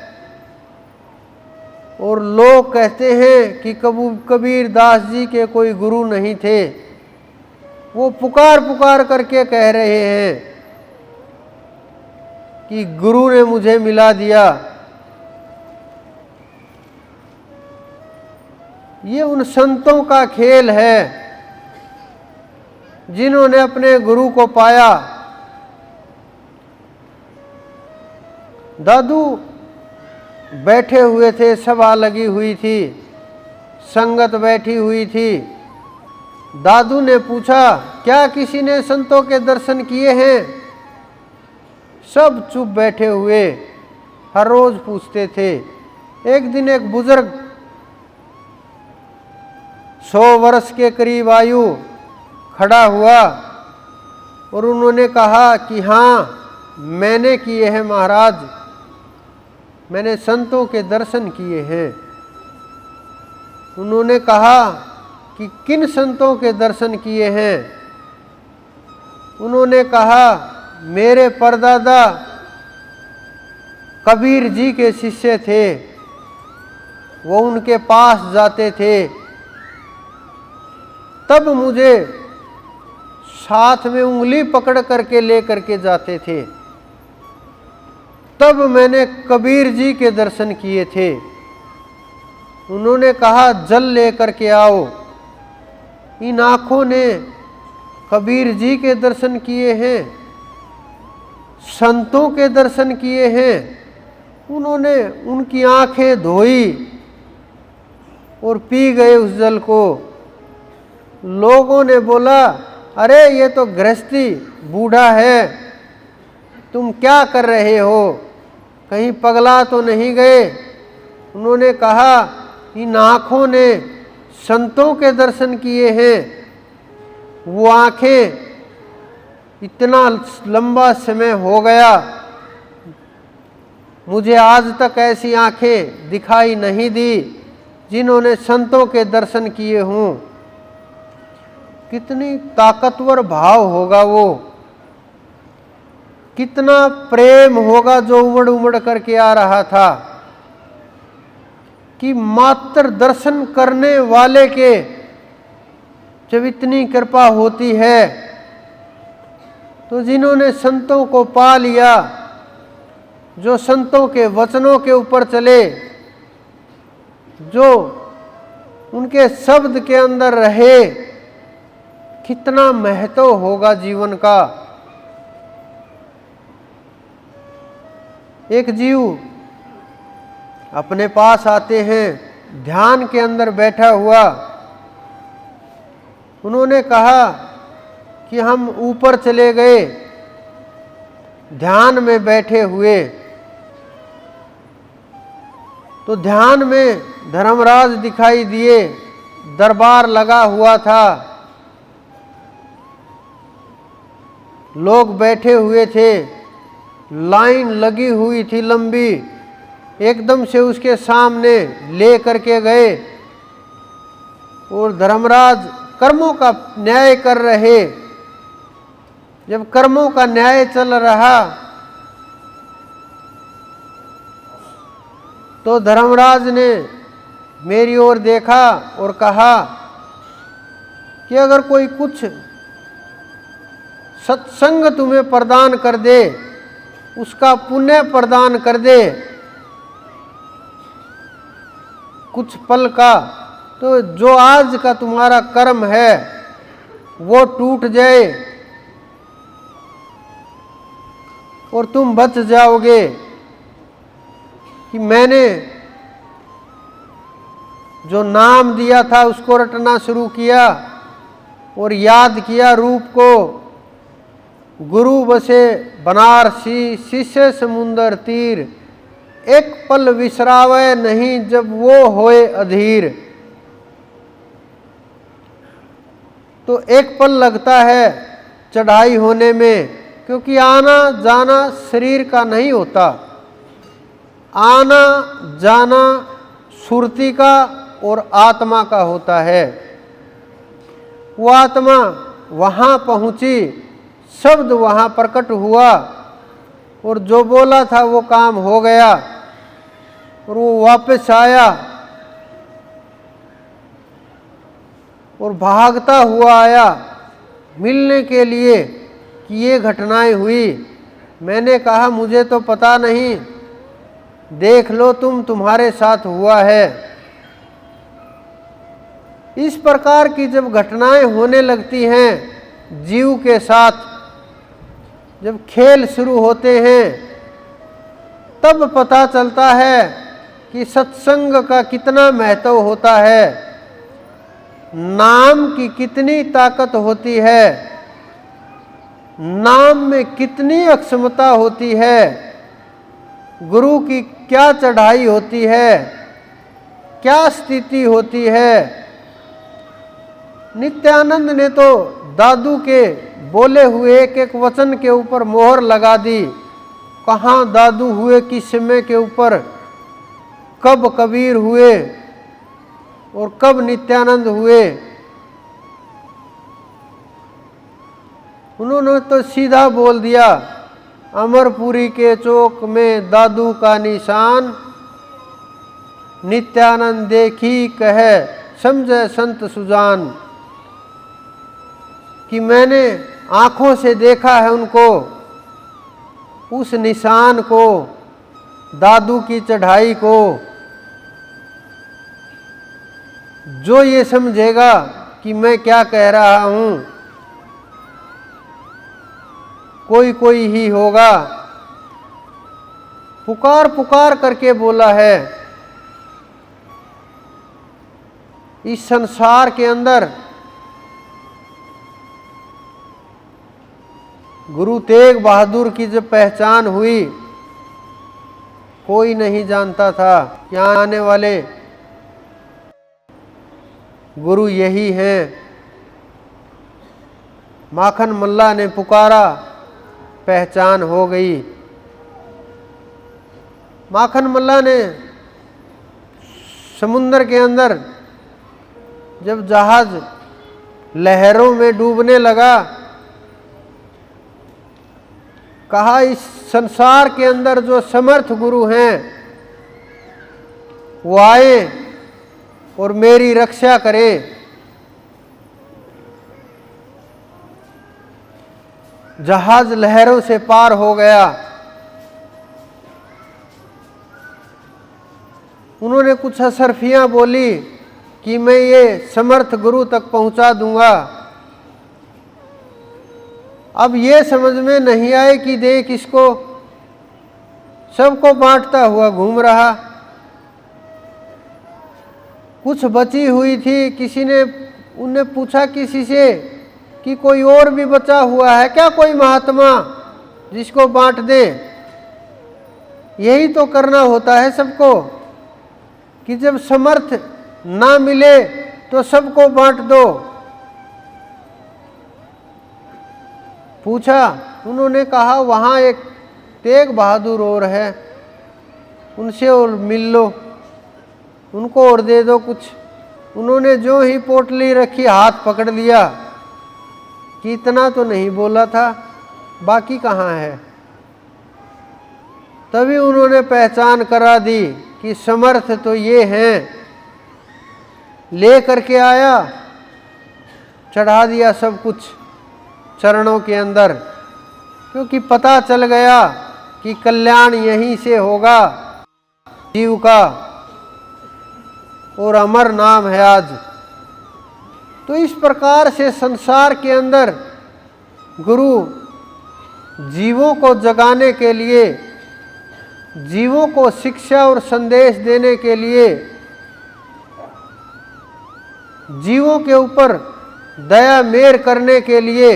और लोग कहते हैं कि कबीरदास जी के कोई गुरु नहीं थे, वो पुकार पुकार करके कह रहे हैं कि गुरु ने मुझे मिला दिया। ये उन संतों का खेल है जिन्होंने अपने गुरु को पाया। दादू बैठे हुए थे, सभा लगी हुई थी, संगत बैठी हुई थी। दादू ने पूछा, क्या किसी ने संतों के दर्शन किए हैं? सब चुप बैठे हुए, हर रोज पूछते थे। एक दिन एक बुजुर्ग 100 वर्ष के करीब आयु खड़ा हुआ और उन्होंने कहा कि हाँ, मैंने किए हैं महाराज, मैंने संतों के दर्शन किए हैं। उन्होंने कहा कि किन संतों के दर्शन किए हैं? उन्होंने कहा, मेरे परदादा कबीर जी के शिष्य थे, वो उनके पास जाते थे, तब मुझे साथ में उंगली पकड़ करके ले करके जाते थे, तब मैंने कबीर जी के दर्शन किए थे। उन्होंने कहा, जल ले करके आओ। इन आँखों ने कबीर जी के दर्शन किए हैं, संतों के दर्शन किए हैं। उन्होंने उनकी आँखें धोई और पी गए उस जल को। लोगों ने बोला, अरे ये तो गृहस्थी बूढ़ा है, तुम क्या कर रहे हो, कहीं पगला तो नहीं गए। उन्होंने कहा, इन आँखों ने संतों के दर्शन किए हैं। वो आँखें इतना लंबा समय हो गया, मुझे आज तक ऐसी आँखें दिखाई नहीं दी जिन्होंने संतों के दर्शन किए हों। कितनी ताकतवर भाव होगा वो, कितना प्रेम होगा जो उमड़ उमड़ करके आ रहा था कि मात्र दर्शन करने वाले के जब इतनी कृपा होती है, तो जिन्होंने संतों को पा लिया, जो संतों के वचनों के ऊपर चले, जो उनके शब्द के अंदर रहे, कितना महत्व होगा जीवन का। एक जीव अपने पास आते हैं, ध्यान के अंदर बैठा हुआ। उन्होंने कहा कि हम ऊपर चले गए, ध्यान में बैठे हुए, तो ध्यान में धर्मराज दिखाई दिए, दरबार लगा हुआ था, लोग बैठे हुए थे, लाइन लगी हुई थी लंबी। एकदम से उसके सामने ले करके गए और धर्मराज कर्मों का न्याय कर रहे। जब कर्मों का न्याय चल रहा तो धर्मराज ने मेरी ओर देखा और कहा कि अगर कोई कुछ सत्संग तुम्हें प्रदान कर दे, उसका पुण्य प्रदान कर दे कुछ पल का, तो जो आज का तुम्हारा कर्म है वो टूट जाए और तुम बच जाओगे। कि मैंने जो नाम दिया था उसको रटना शुरू किया और याद किया रूप को। गुरु बसे बनारसी, शिष्य समुंदर तीर, एक पल विसरावे नहीं जब वो होए अधीर। तो एक पल लगता है चढ़ाई होने में, क्योंकि आना जाना शरीर का नहीं होता, आना जाना सुरती का और आत्मा का होता है। वो आत्मा वहाँ पहुँची, शब्द वहाँ प्रकट हुआ और जो बोला था वो काम हो गया और वो वापस आया और भागता हुआ आया मिलने के लिए कि ये घटनाएं हुई। मैंने कहा मुझे तो पता नहीं, देख लो तुम, तुम्हारे साथ हुआ है। इस प्रकार की जब घटनाएं होने लगती हैं जीव के साथ, जब खेल शुरू होते हैं, तब पता चलता है कि सत्संग का कितना महत्व होता है, नाम की कितनी ताकत होती है, नाम में कितनी अक्षमता होती है, गुरु की क्या चढ़ाई होती है, क्या स्थिति होती है। नित्यानंद ने तो दादू के बोले हुए एक एक वचन के ऊपर मोहर लगा दी। कहाँ दादू हुए, किस समय के ऊपर, कब कबीर हुए और कब नित्यानंद हुए। उन्होंने तो सीधा बोल दिया, अमरपुरी के चौक में दादू का निशान, नित्यानंद देखी कहे समझे संत सुजान। कि मैंने आँखों से देखा है उनको, उस निशान को, दादू की चढ़ाई को। जो ये समझेगा कि मैं क्या कह रहा हूँ, कोई कोई ही होगा। पुकार पुकार करके बोला है। इस संसार के अंदर गुरु तेग बहादुर की जब पहचान हुई, कोई नहीं जानता था कि आने वाले गुरु यही हैं। माखन मल्ला ने पुकारा, पहचान हो गई। माखन मल्ला ने समुद्र के अंदर जब जहाज लहरों में डूबने लगा, कहा इस संसार के अंदर जो समर्थ गुरु हैं वो आए और मेरी रक्षा करे। जहाज लहरों से पार हो गया। उन्होंने कुछ असरफियां बोली कि मैं ये समर्थ गुरु तक पहुंचा दूंगा। अब ये समझ में नहीं आए कि देख इसको सबको बांटता हुआ घूम रहा। कुछ बची हुई थी, किसी ने उनने पूछा किसी से कि कोई और भी बचा हुआ है क्या, कोई महात्मा जिसको बांट दे। यही तो करना होता है सबको कि जब समर्थ ना मिले तो सबको बांट दो। पूछा, उन्होंने कहा वहाँ एक तेग बहादुर और है, उनसे और मिल लो, उनको और दे दो कुछ। उन्होंने जो ही पोटली रखी हाथ पकड़ लिया कि इतना तो नहीं बोला था, बाकी कहाँ है। तभी उन्होंने पहचान करा दी कि समर्थ तो ये हैं। ले करके आया, चढ़ा दिया सब कुछ चरणों के अंदर, क्योंकि पता चल गया कि कल्याण यहीं से होगा जीव का, और अमर नाम है आज। तो इस प्रकार से संसार के अंदर गुरु जीवों को जगाने के लिए, जीवों को शिक्षा और संदेश देने के लिए, जीवों के ऊपर दया मेर करने के लिए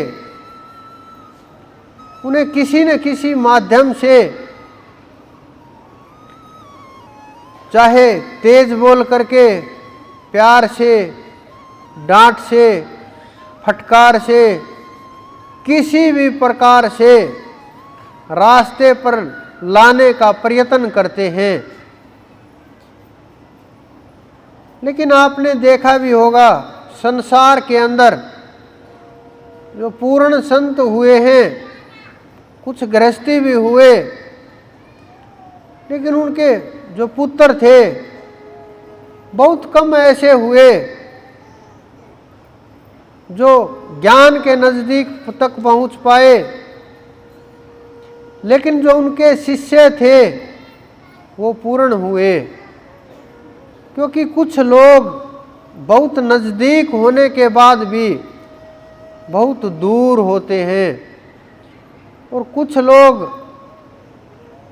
उन्हें किसी न किसी माध्यम से, चाहे तेज बोल करके, प्यार से, डांट से, फटकार से, किसी भी प्रकार से रास्ते पर लाने का प्रयत्न करते हैं। लेकिन आपने देखा भी होगा संसार के अंदर जो पूर्ण संत हुए हैं, कुछ गृहस्थी भी हुए, लेकिन उनके जो पुत्र थे बहुत कम ऐसे हुए जो ज्ञान के नज़दीक तक पहुंच पाए। लेकिन जो उनके शिष्य थे वो पूर्ण हुए, क्योंकि कुछ लोग बहुत नज़दीक होने के बाद भी बहुत दूर होते हैं, और कुछ लोग,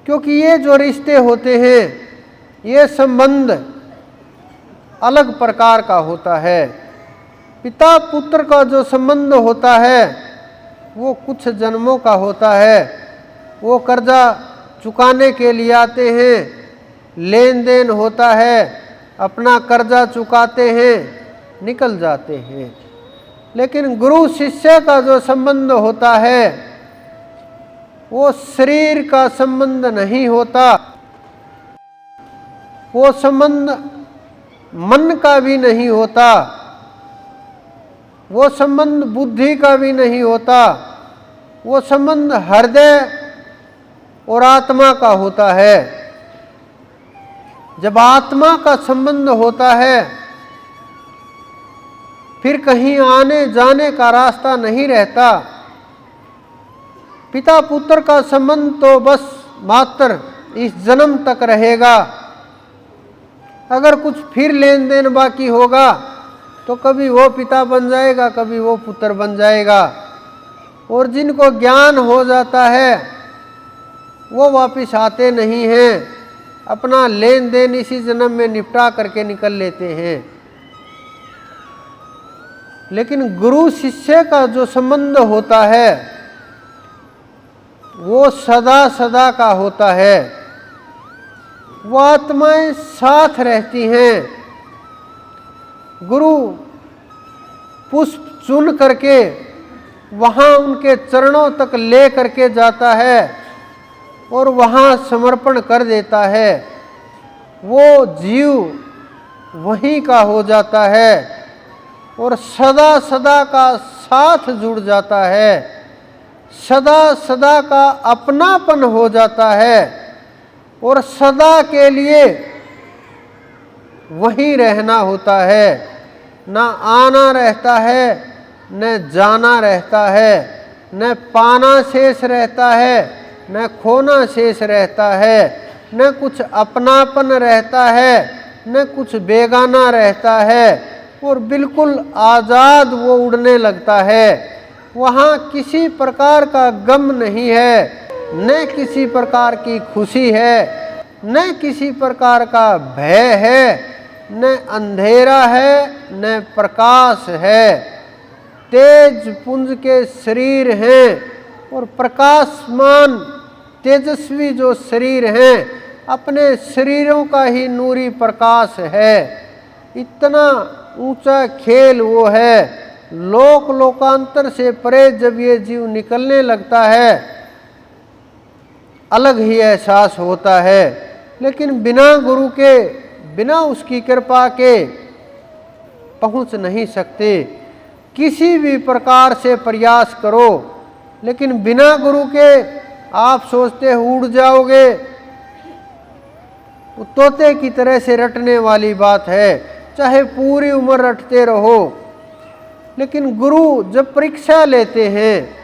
क्योंकि ये जो रिश्ते होते हैं, ये संबंध अलग प्रकार का होता है। पिता पुत्र का जो संबंध होता है वो कुछ जन्मों का होता है। वो कर्जा चुकाने के लिए आते हैं, लेन देन होता है, अपना कर्जा चुकाते हैं, निकल जाते हैं। लेकिन गुरु शिष्य का जो संबंध होता है वो शरीर का संबंध नहीं होता, वो संबंध मन का भी नहीं होता, वो संबंध बुद्धि का भी नहीं होता, वो संबंध हृदय और आत्मा का होता है। जब आत्मा का संबंध होता है फिर कहीं आने जाने का रास्ता नहीं रहता। पिता पुत्र का संबंध तो बस मात्र इस जन्म तक रहेगा। अगर कुछ फिर लेन देन बाकी होगा तो कभी वो पिता बन जाएगा, कभी वो पुत्र बन जाएगा। और जिनको ज्ञान हो जाता है वो वापस आते नहीं हैं, अपना लेन देन इसी जन्म में निपटा करके निकल लेते हैं। लेकिन गुरु शिष्य का जो संबंध होता है वो सदा सदा का होता है। वो आत्माएं साथ रहती हैं। गुरु पुष्प चुन करके वहाँ उनके चरणों तक ले करके जाता है और वहाँ समर्पण कर देता है। वो जीव वहीं का हो जाता है और सदा सदा का साथ जुड़ जाता है, सदा सदा का अपनापन हो जाता है और सदा के लिए वहीं रहना होता है। न आना रहता है, न जाना रहता है, न पाना शेष रहता है, न खोना शेष रहता है, न कुछ अपनापन रहता है, न कुछ बेगाना रहता है और बिल्कुल आज़ाद वो उड़ने लगता है। वहाँ किसी प्रकार का गम नहीं है, न किसी प्रकार की खुशी है, न किसी प्रकार का भय है, न अंधेरा है, न प्रकाश है। तेज पुंज के शरीर हैं और प्रकाशमान तेजस्वी जो शरीर हैं अपने शरीरों का ही नूरी प्रकाश है। इतना ऊंचा खेल वो है। लोक लोकांतर से परे जब ये जीव निकलने लगता है अलग ही एहसास होता है। लेकिन बिना गुरु के, बिना उसकी कृपा के पहुंच नहीं सकते। किसी भी प्रकार से प्रयास करो, लेकिन बिना गुरु के आप सोचते उड़ जाओगे, तोते की तरह से रटने वाली बात है। चाहे पूरी उम्र रटते रहो, लेकिन गुरु जब परीक्षा लेते हैं,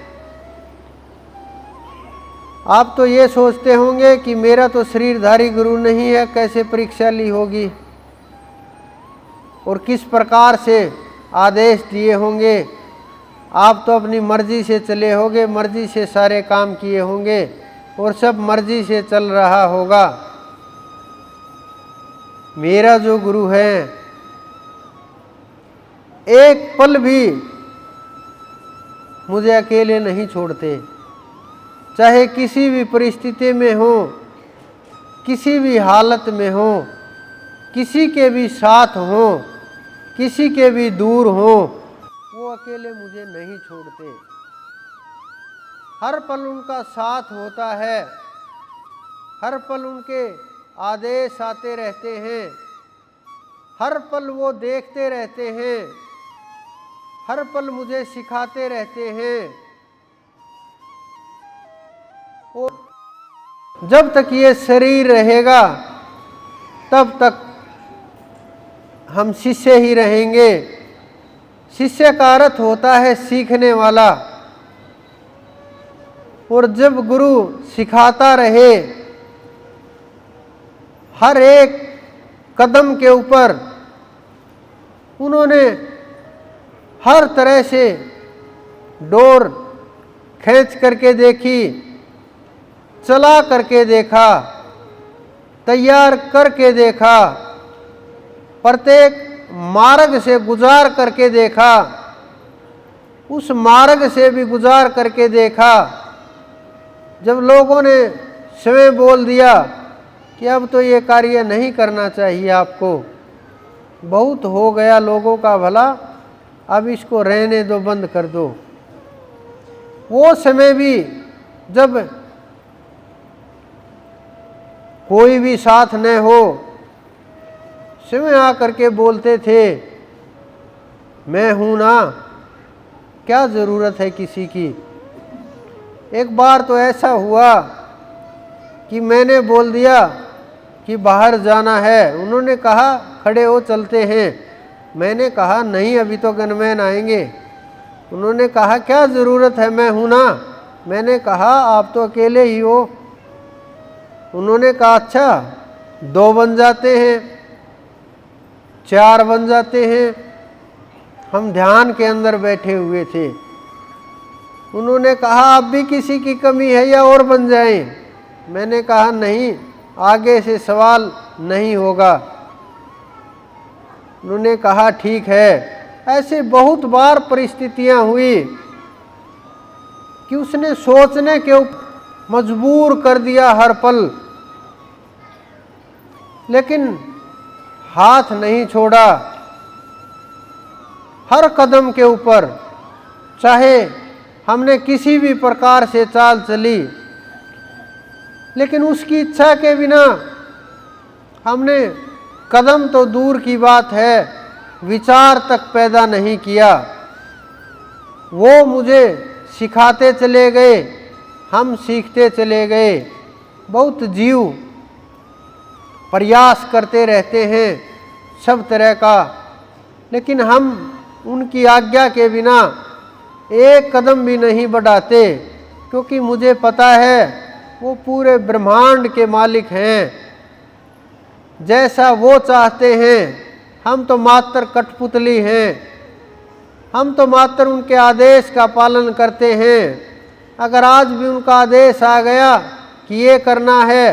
आप तो ये सोचते होंगे कि मेरा तो शरीरधारी गुरु नहीं है, कैसे परीक्षा ली होगी और किस प्रकार से आदेश दिए होंगे। आप तो अपनी मर्जी से चले होंगे, मर्जी से सारे काम किए होंगे और सब मर्जी से चल रहा होगा। मेरा जो गुरु है एक पल भी मुझे अकेले नहीं छोड़ते, चाहे किसी भी परिस्थिति में हो, किसी भी हालत में हो, किसी के भी साथ हो, किसी के भी दूर हो, वो अकेले मुझे नहीं छोड़ते। हर पल उनका साथ होता है, हर पल उनके आदेश आते रहते हैं, हर पल वो देखते रहते हैं, हर पल मुझे सिखाते रहते हैं। और जब तक ये शरीर रहेगा तब तक हम शिष्य ही रहेंगे। शिष्य का अर्थ होता है सीखने वाला। और जब गुरु सिखाता रहे, हर एक कदम के ऊपर उन्होंने हर तरह से डोर खींच करके देखी, चला करके देखा, तैयार करके देखा, प्रत्येक मार्ग से गुजार करके देखा, उस मार्ग से भी गुजार करके देखा। जब लोगों ने स्वयं बोल दिया कि अब तो ये कार्य नहीं करना चाहिए आपको, बहुत हो गया लोगों का भला, अब इसको रहने दो, बंद कर दो, वो समय भी जब कोई भी साथ न हो, स्वयं आकर के बोलते थे मैं हूँ ना, क्या ज़रूरत है किसी की। एक बार तो ऐसा हुआ कि मैंने बोल दिया कि बाहर जाना है, उन्होंने कहा खड़े हो चलते हैं। मैंने कहा नहीं, अभी तो गनमैन आएंगे। उन्होंने कहा क्या ज़रूरत है, मैं हूँ ना। मैंने कहा आप तो अकेले ही हो। उन्होंने कहा अच्छा 2 बन जाते हैं, 4 बन जाते हैं, हम ध्यान के अंदर बैठे हुए थे। उन्होंने कहा अब भी किसी की कमी है या और बन जाएं? मैंने कहा नहीं, आगे से सवाल नहीं होगा। उन्होंने कहा ठीक है। ऐसे बहुत बार परिस्थितियां हुई कि उसने सोचने के मजबूर कर दिया हर पल, लेकिन हाथ नहीं छोड़ा। हर कदम के ऊपर, चाहे हमने किसी भी प्रकार से चाल चली, लेकिन उसकी इच्छा के बिना हमने कदम तो दूर की बात है, विचार तक पैदा नहीं किया। वो मुझे सिखाते चले गए, हम सीखते चले गए। बहुत जीव प्रयास करते रहते हैं सब तरह का, लेकिन हम उनकी आज्ञा के बिना एक कदम भी नहीं बढ़ाते, क्योंकि मुझे पता है वो पूरे ब्रह्मांड के मालिक हैं। जैसा वो चाहते हैं, हम तो मात्र कठपुतली हैं। हम तो मात्र उनके आदेश का पालन करते हैं। अगर आज भी उनका आदेश आ गया कि ये करना है,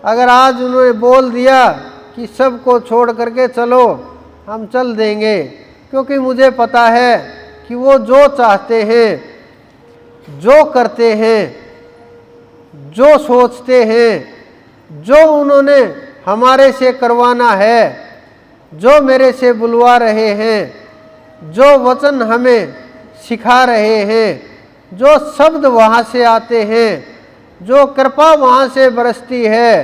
अगर आज उन्होंने बोल दिया कि सबको छोड़ करके चलो, हम चल देंगे, क्योंकि मुझे पता है कि वो जो चाहते हैं, जो करते हैं, जो सोचते हैं, जो उन्होंने हमारे से करवाना है, जो मेरे से बुलवा रहे हैं, जो वचन हमें सिखा रहे हैं, जो शब्द वहाँ से आते हैं, जो कृपा वहाँ से बरसती है,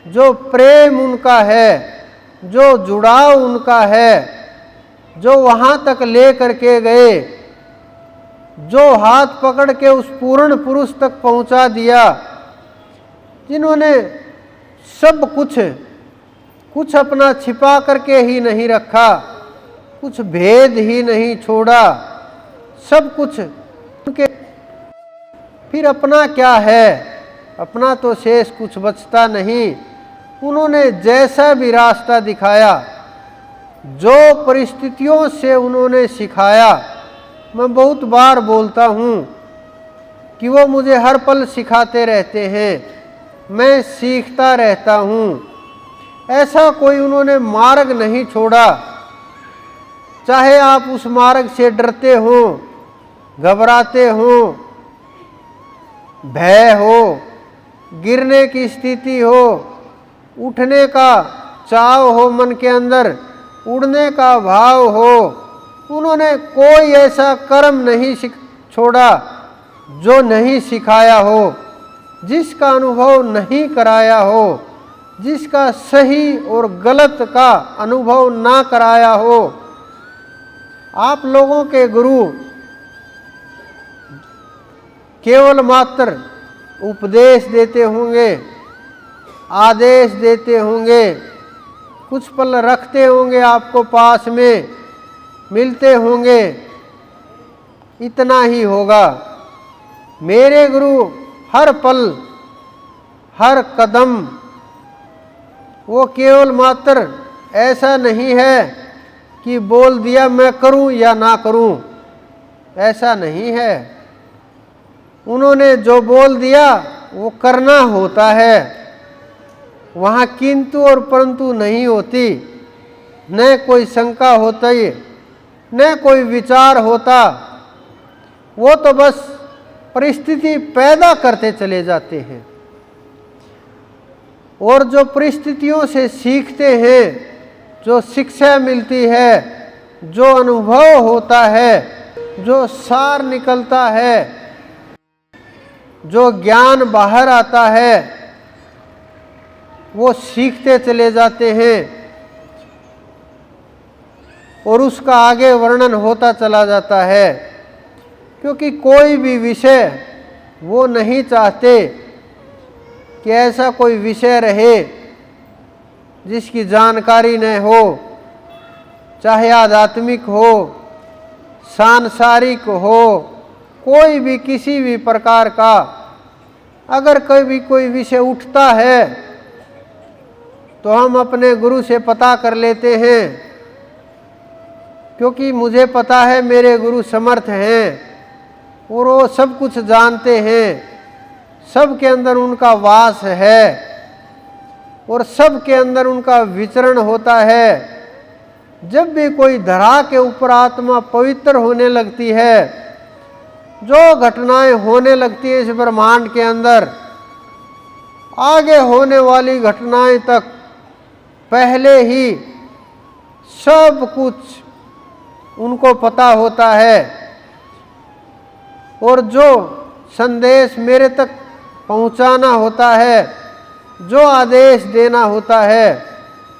जो प्रेम उनका है, जो जुड़ाव उनका है, जो वहाँ तक ले करके गए, जो हाथ पकड़ के उस पूर्ण पुरुष तक पहुँचा दिया, जिन्होंने सब कुछ अपना छिपा करके ही नहीं रखा, कुछ भेद ही नहीं छोड़ा, सब कुछ उनके। फिर अपना क्या है? अपना तो शेष कुछ बचता नहीं। उन्होंने जैसा भी रास्ता दिखाया, जो परिस्थितियों से उन्होंने सिखाया, मैं बहुत बार बोलता हूँ कि वो मुझे हर पल सिखाते रहते हैं, मैं सीखता रहता हूँ। ऐसा कोई उन्होंने मार्ग नहीं छोड़ा, चाहे आप उस मार्ग से डरते हो, घबराते हो, भय हो, गिरने की स्थिति हो, उठने का चाव हो मन के अंदर, उड़ने का भाव हो, उन्होंने कोई ऐसा कर्म नहीं छोड़ा जो नहीं सिखाया हो, जिसका अनुभव नहीं कराया हो, जिसका सही और गलत का अनुभव ना कराया हो। आप लोगों के गुरु केवल मात्र उपदेश देते होंगे, आदेश देते होंगे, कुछ पल रखते होंगे आपको पास में, मिलते होंगे, इतना ही होगा। मेरे गुरु हर पल, हर कदम, वो केवल मात्र ऐसा नहीं है कि बोल दिया मैं करूं या ना करूं, ऐसा नहीं है। उन्होंने जो बोल दिया वो करना होता है, वहाँ किंतु और परंतु नहीं होती, न कोई शंका होती, न कोई विचार होता। वो तो बस परिस्थिति पैदा करते चले जाते हैं, और जो परिस्थितियों से सीखते हैं, जो शिक्षा मिलती है, जो अनुभव होता है, जो सार निकलता है, जो ज्ञान बाहर आता है, वो सीखते चले जाते हैं और उसका आगे वर्णन होता चला जाता है। क्योंकि कोई भी विषय वो नहीं चाहते कि ऐसा कोई विषय रहे जिसकी जानकारी न हो, चाहे आध्यात्मिक हो, सांसारिक हो, कोई भी किसी भी प्रकार का। अगर कभी कोई विषय उठता है तो हम अपने गुरु से पता कर लेते हैं क्योंकि मुझे पता है मेरे गुरु समर्थ हैं और वो सब कुछ जानते हैं, सब के अंदर उनका वास है और सब के अंदर उनका विचरण होता है। जब भी कोई धरा के ऊपर आत्मा पवित्र होने लगती है, जो घटनाएं होने लगती है इस ब्रह्मांड के अंदर, आगे होने वाली घटनाएं तक पहले ही सब कुछ उनको पता होता है। और जो संदेश मेरे तक पहुंचाना होता है, जो आदेश देना होता है,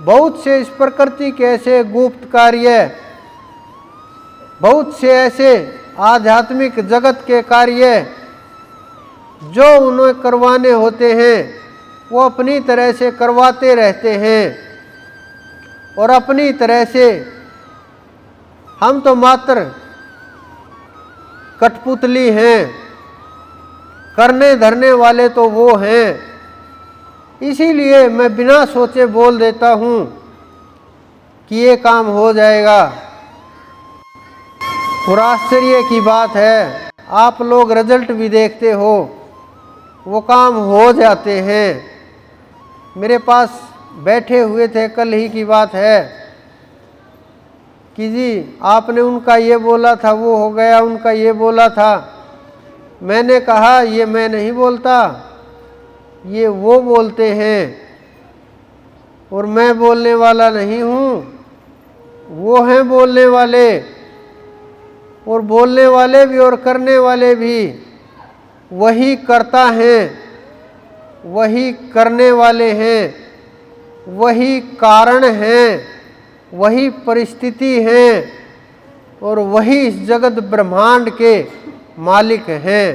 बहुत से इस प्रकृति के ऐसे गुप्त कार्य, बहुत से ऐसे आध्यात्मिक जगत के कार्य जो उन्हें करवाने होते हैं, वो अपनी तरह से करवाते रहते हैं। और अपनी तरह से हम तो मात्र कठपुतली हैं, करने धरने वाले तो वो हैं। इसीलिए मैं बिना सोचे बोल देता हूँ कि ये काम हो जाएगा। और आश्चर्य की बात है, आप लोग रिजल्ट भी देखते हो, वो काम हो जाते हैं। मेरे पास बैठे हुए थे, कल ही की बात है, कि जी आपने उनका ये बोला था वो हो गया, उनका ये बोला था। मैंने कहा ये मैं नहीं बोलता, ये वो बोलते हैं और मैं बोलने वाला नहीं हूँ, वो हैं बोलने वाले। और बोलने वाले भी और करने वाले भी वही करता हैं, वही करने वाले हैं, वही कारण हैं, वही परिस्थिति हैं और वही इस जगत ब्रह्मांड के मालिक हैं।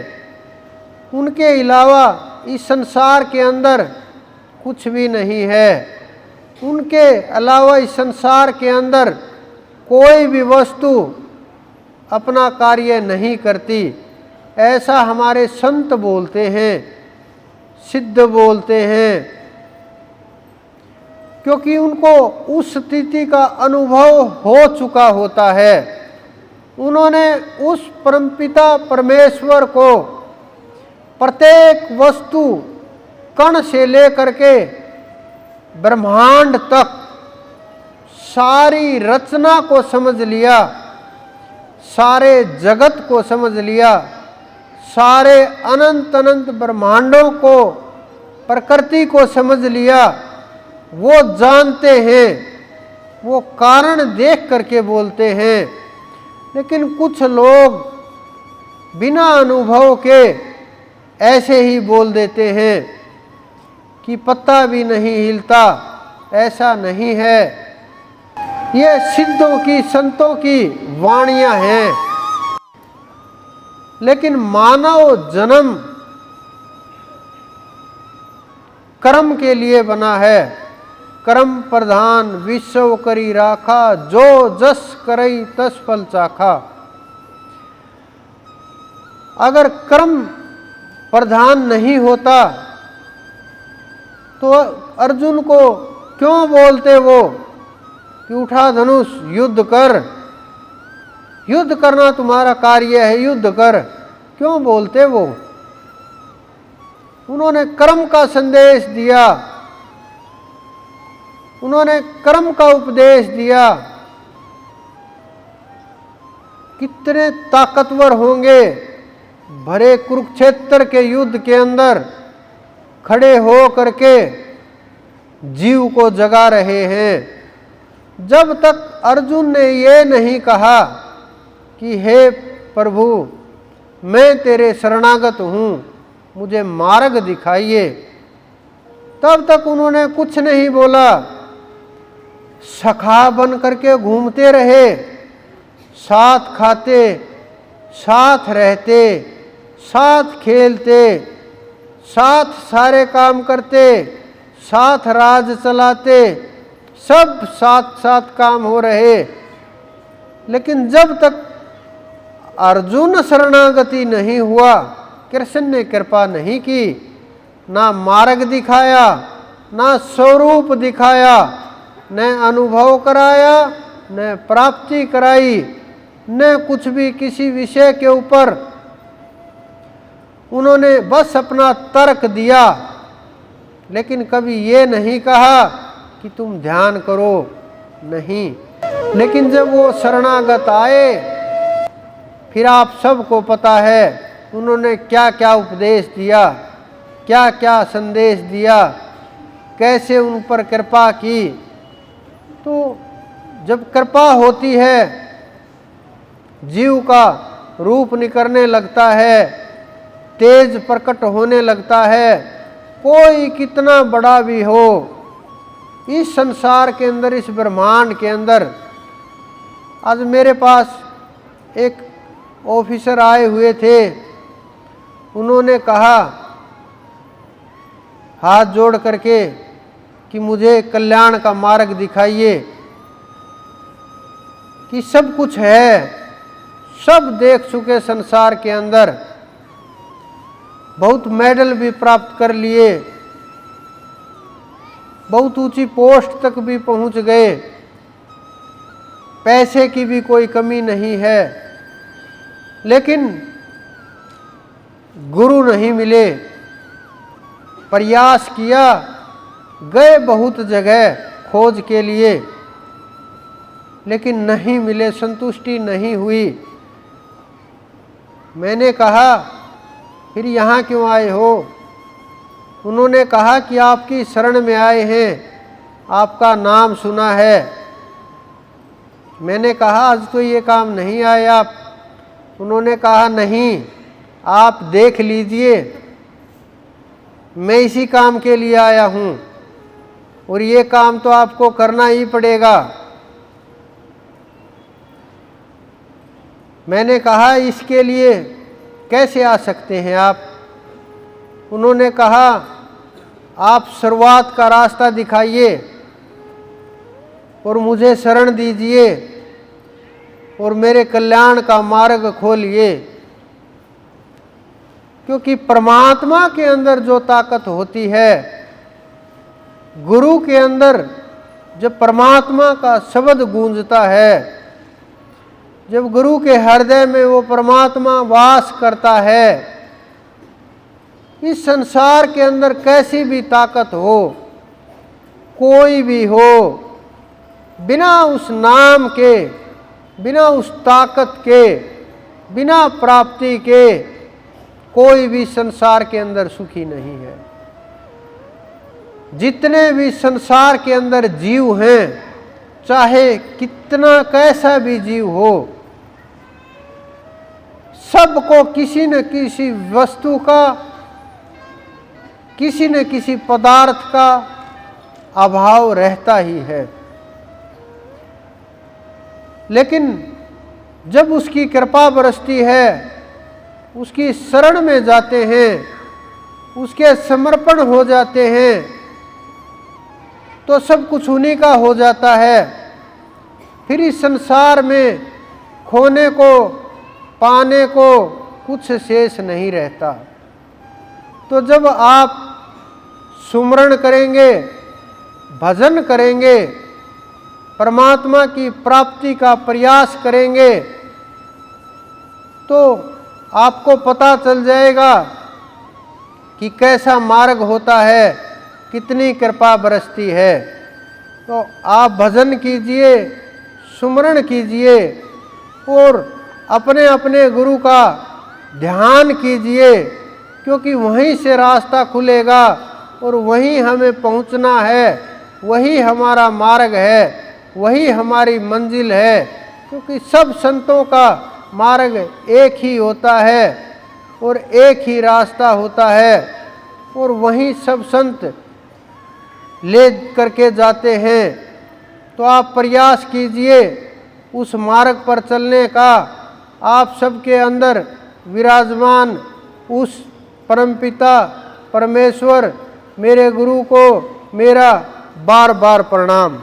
उनके अलावा इस संसार के अंदर कुछ भी नहीं है। उनके अलावा इस संसार के अंदर कोई भी वस्तु अपना कार्य नहीं करती, ऐसा हमारे संत बोलते हैं, सिद्ध बोलते हैं। क्योंकि उनको उस स्थिति का अनुभव हो चुका होता है। उन्होंने उस परमपिता परमेश्वर को प्रत्येक वस्तु कण से लेकर के ब्रह्मांड तक सारी रचना को समझ लिया, सारे जगत को समझ लिया, सारे अनंत अनंत ब्रह्मांडों को, प्रकृति को समझ लिया। वो जानते हैं, वो कारण देख करके बोलते हैं। लेकिन कुछ लोग बिना अनुभव के ऐसे ही बोल देते हैं कि पत्ता भी नहीं हिलता। ऐसा नहीं है। ये सिद्धों की, संतों की वाणियां हैं। लेकिन मानव जन्म कर्म के लिए बना है। कर्म प्रधान विश्व करी राखा, जो जस करई तस फल चाखा। अगर कर्म प्रधान नहीं होता तो अर्जुन को क्यों बोलते वो कि उठा धनुष युद्ध कर, युद्ध करना तुम्हारा कार्य है, युद्ध कर, क्यों बोलते वो? उन्होंने कर्म का संदेश दिया, उन्होंने कर्म का उपदेश दिया। कितने ताकतवर होंगे, भरे कुरुक्षेत्र के युद्ध के अंदर खड़े हो करके जीव को जगा रहे हैं। जब तक अर्जुन ने ये नहीं कहा कि हे प्रभु मैं तेरे शरणागत हूँ, मुझे मार्ग दिखाइए, तब तक उन्होंने कुछ नहीं बोला। सखा बन करके घूमते रहे, साथ खाते, साथ रहते, साथ खेलते, साथ सारे काम करते, साथ राज चलाते, सब साथ साथ काम हो रहे। लेकिन जब तक अर्जुन शरणागति नहीं हुआ, कृष्ण ने कृपा नहीं की, ना मार्ग दिखाया, ना स्वरूप दिखाया, न अनुभव कराया, न प्राप्ति कराई, न कुछ भी किसी विषय के ऊपर उन्होंने बस अपना तर्क दिया, लेकिन कभी ये नहीं कहा कि तुम ध्यान करो, नहीं। लेकिन जब वो शरणागत आए, फिर आप सबको पता है उन्होंने क्या क्या उपदेश दिया, क्या क्या संदेश दिया, कैसे उन पर कृपा की। तो जब कृपा होती है, जीव का रूप निकलने लगता है, तेज प्रकट होने लगता है। कोई कितना बड़ा भी हो, इस संसार के अंदर, इस ब्रह्मांड के अंदर। आज मेरे पास एक ऑफिसर आए हुए थे, उन्होंने कहा हाथ जोड़ करके कि मुझे कल्याण का मार्ग दिखाइए, कि सब कुछ है, सब देख चुके संसार के अंदर, बहुत मेडल भी प्राप्त कर लिए, बहुत ऊंची पोस्ट तक भी पहुंच गए, पैसे की भी कोई कमी नहीं है, लेकिन गुरु नहीं मिले। प्रयास किया, गए बहुत जगह खोज के लिए, लेकिन नहीं मिले, संतुष्टि नहीं हुई। मैंने कहा फिर यहाँ क्यों आए हो? उन्होंने कहा कि आपकी शरण में आए हैं, आपका नाम सुना है। मैंने कहा आज तो ये काम नहीं आए आप। उन्होंने कहा नहीं, आप देख लीजिए, मैं इसी काम के लिए आया हूँ और ये काम तो आपको करना ही पड़ेगा। मैंने कहा इसके लिए कैसे आ सकते हैं आप? उन्होंने कहा आप शुरुआत का रास्ता दिखाइए और मुझे शरण दीजिए और मेरे कल्याण का मार्ग खोलिए। क्योंकि परमात्मा के अंदर जो ताकत होती है, गुरु के अंदर जब परमात्मा का शब्द गूंजता है, जब गुरु के हृदय में वो परमात्मा वास करता है, इस संसार के अंदर कैसी भी ताकत हो, कोई भी हो, बिना उस नाम के, बिना उस ताकत के, बिना प्राप्ति के कोई भी संसार के अंदर सुखी नहीं है। जितने भी संसार के अंदर जीव हैं, चाहे कितना कैसा भी जीव हो, सबको किसी न किसी वस्तु का, किसी न किसी पदार्थ का अभाव रहता ही है। लेकिन जब उसकी कृपा बरसती है, उसकी शरण में जाते हैं, उसके समर्पण हो जाते हैं, तो सब कुछ उन्हीं का हो जाता है। फिर इस संसार में खोने को, पाने को कुछ शेष नहीं रहता। तो जब आप सुमरण करेंगे, भजन करेंगे, परमात्मा की प्राप्ति का प्रयास करेंगे, तो आपको पता चल जाएगा कि कैसा मार्ग होता है, कितनी कृपा बरसती है। तो आप भजन कीजिए, सुमरण कीजिए और अपने अपने गुरु का ध्यान कीजिए, क्योंकि वहीं से रास्ता खुलेगा और वहीं हमें पहुंचना है, वही हमारा मार्ग है, वही हमारी मंजिल है। क्योंकि सब संतों का मार्ग एक ही होता है और एक ही रास्ता होता है, और वहीं सब संत ले करके जाते हैं। तो आप प्रयास कीजिए उस मार्ग पर चलने का। आप सबके अंदर विराजमान उस परमपिता परमेश्वर मेरे गुरु को मेरा बार बार प्रणाम।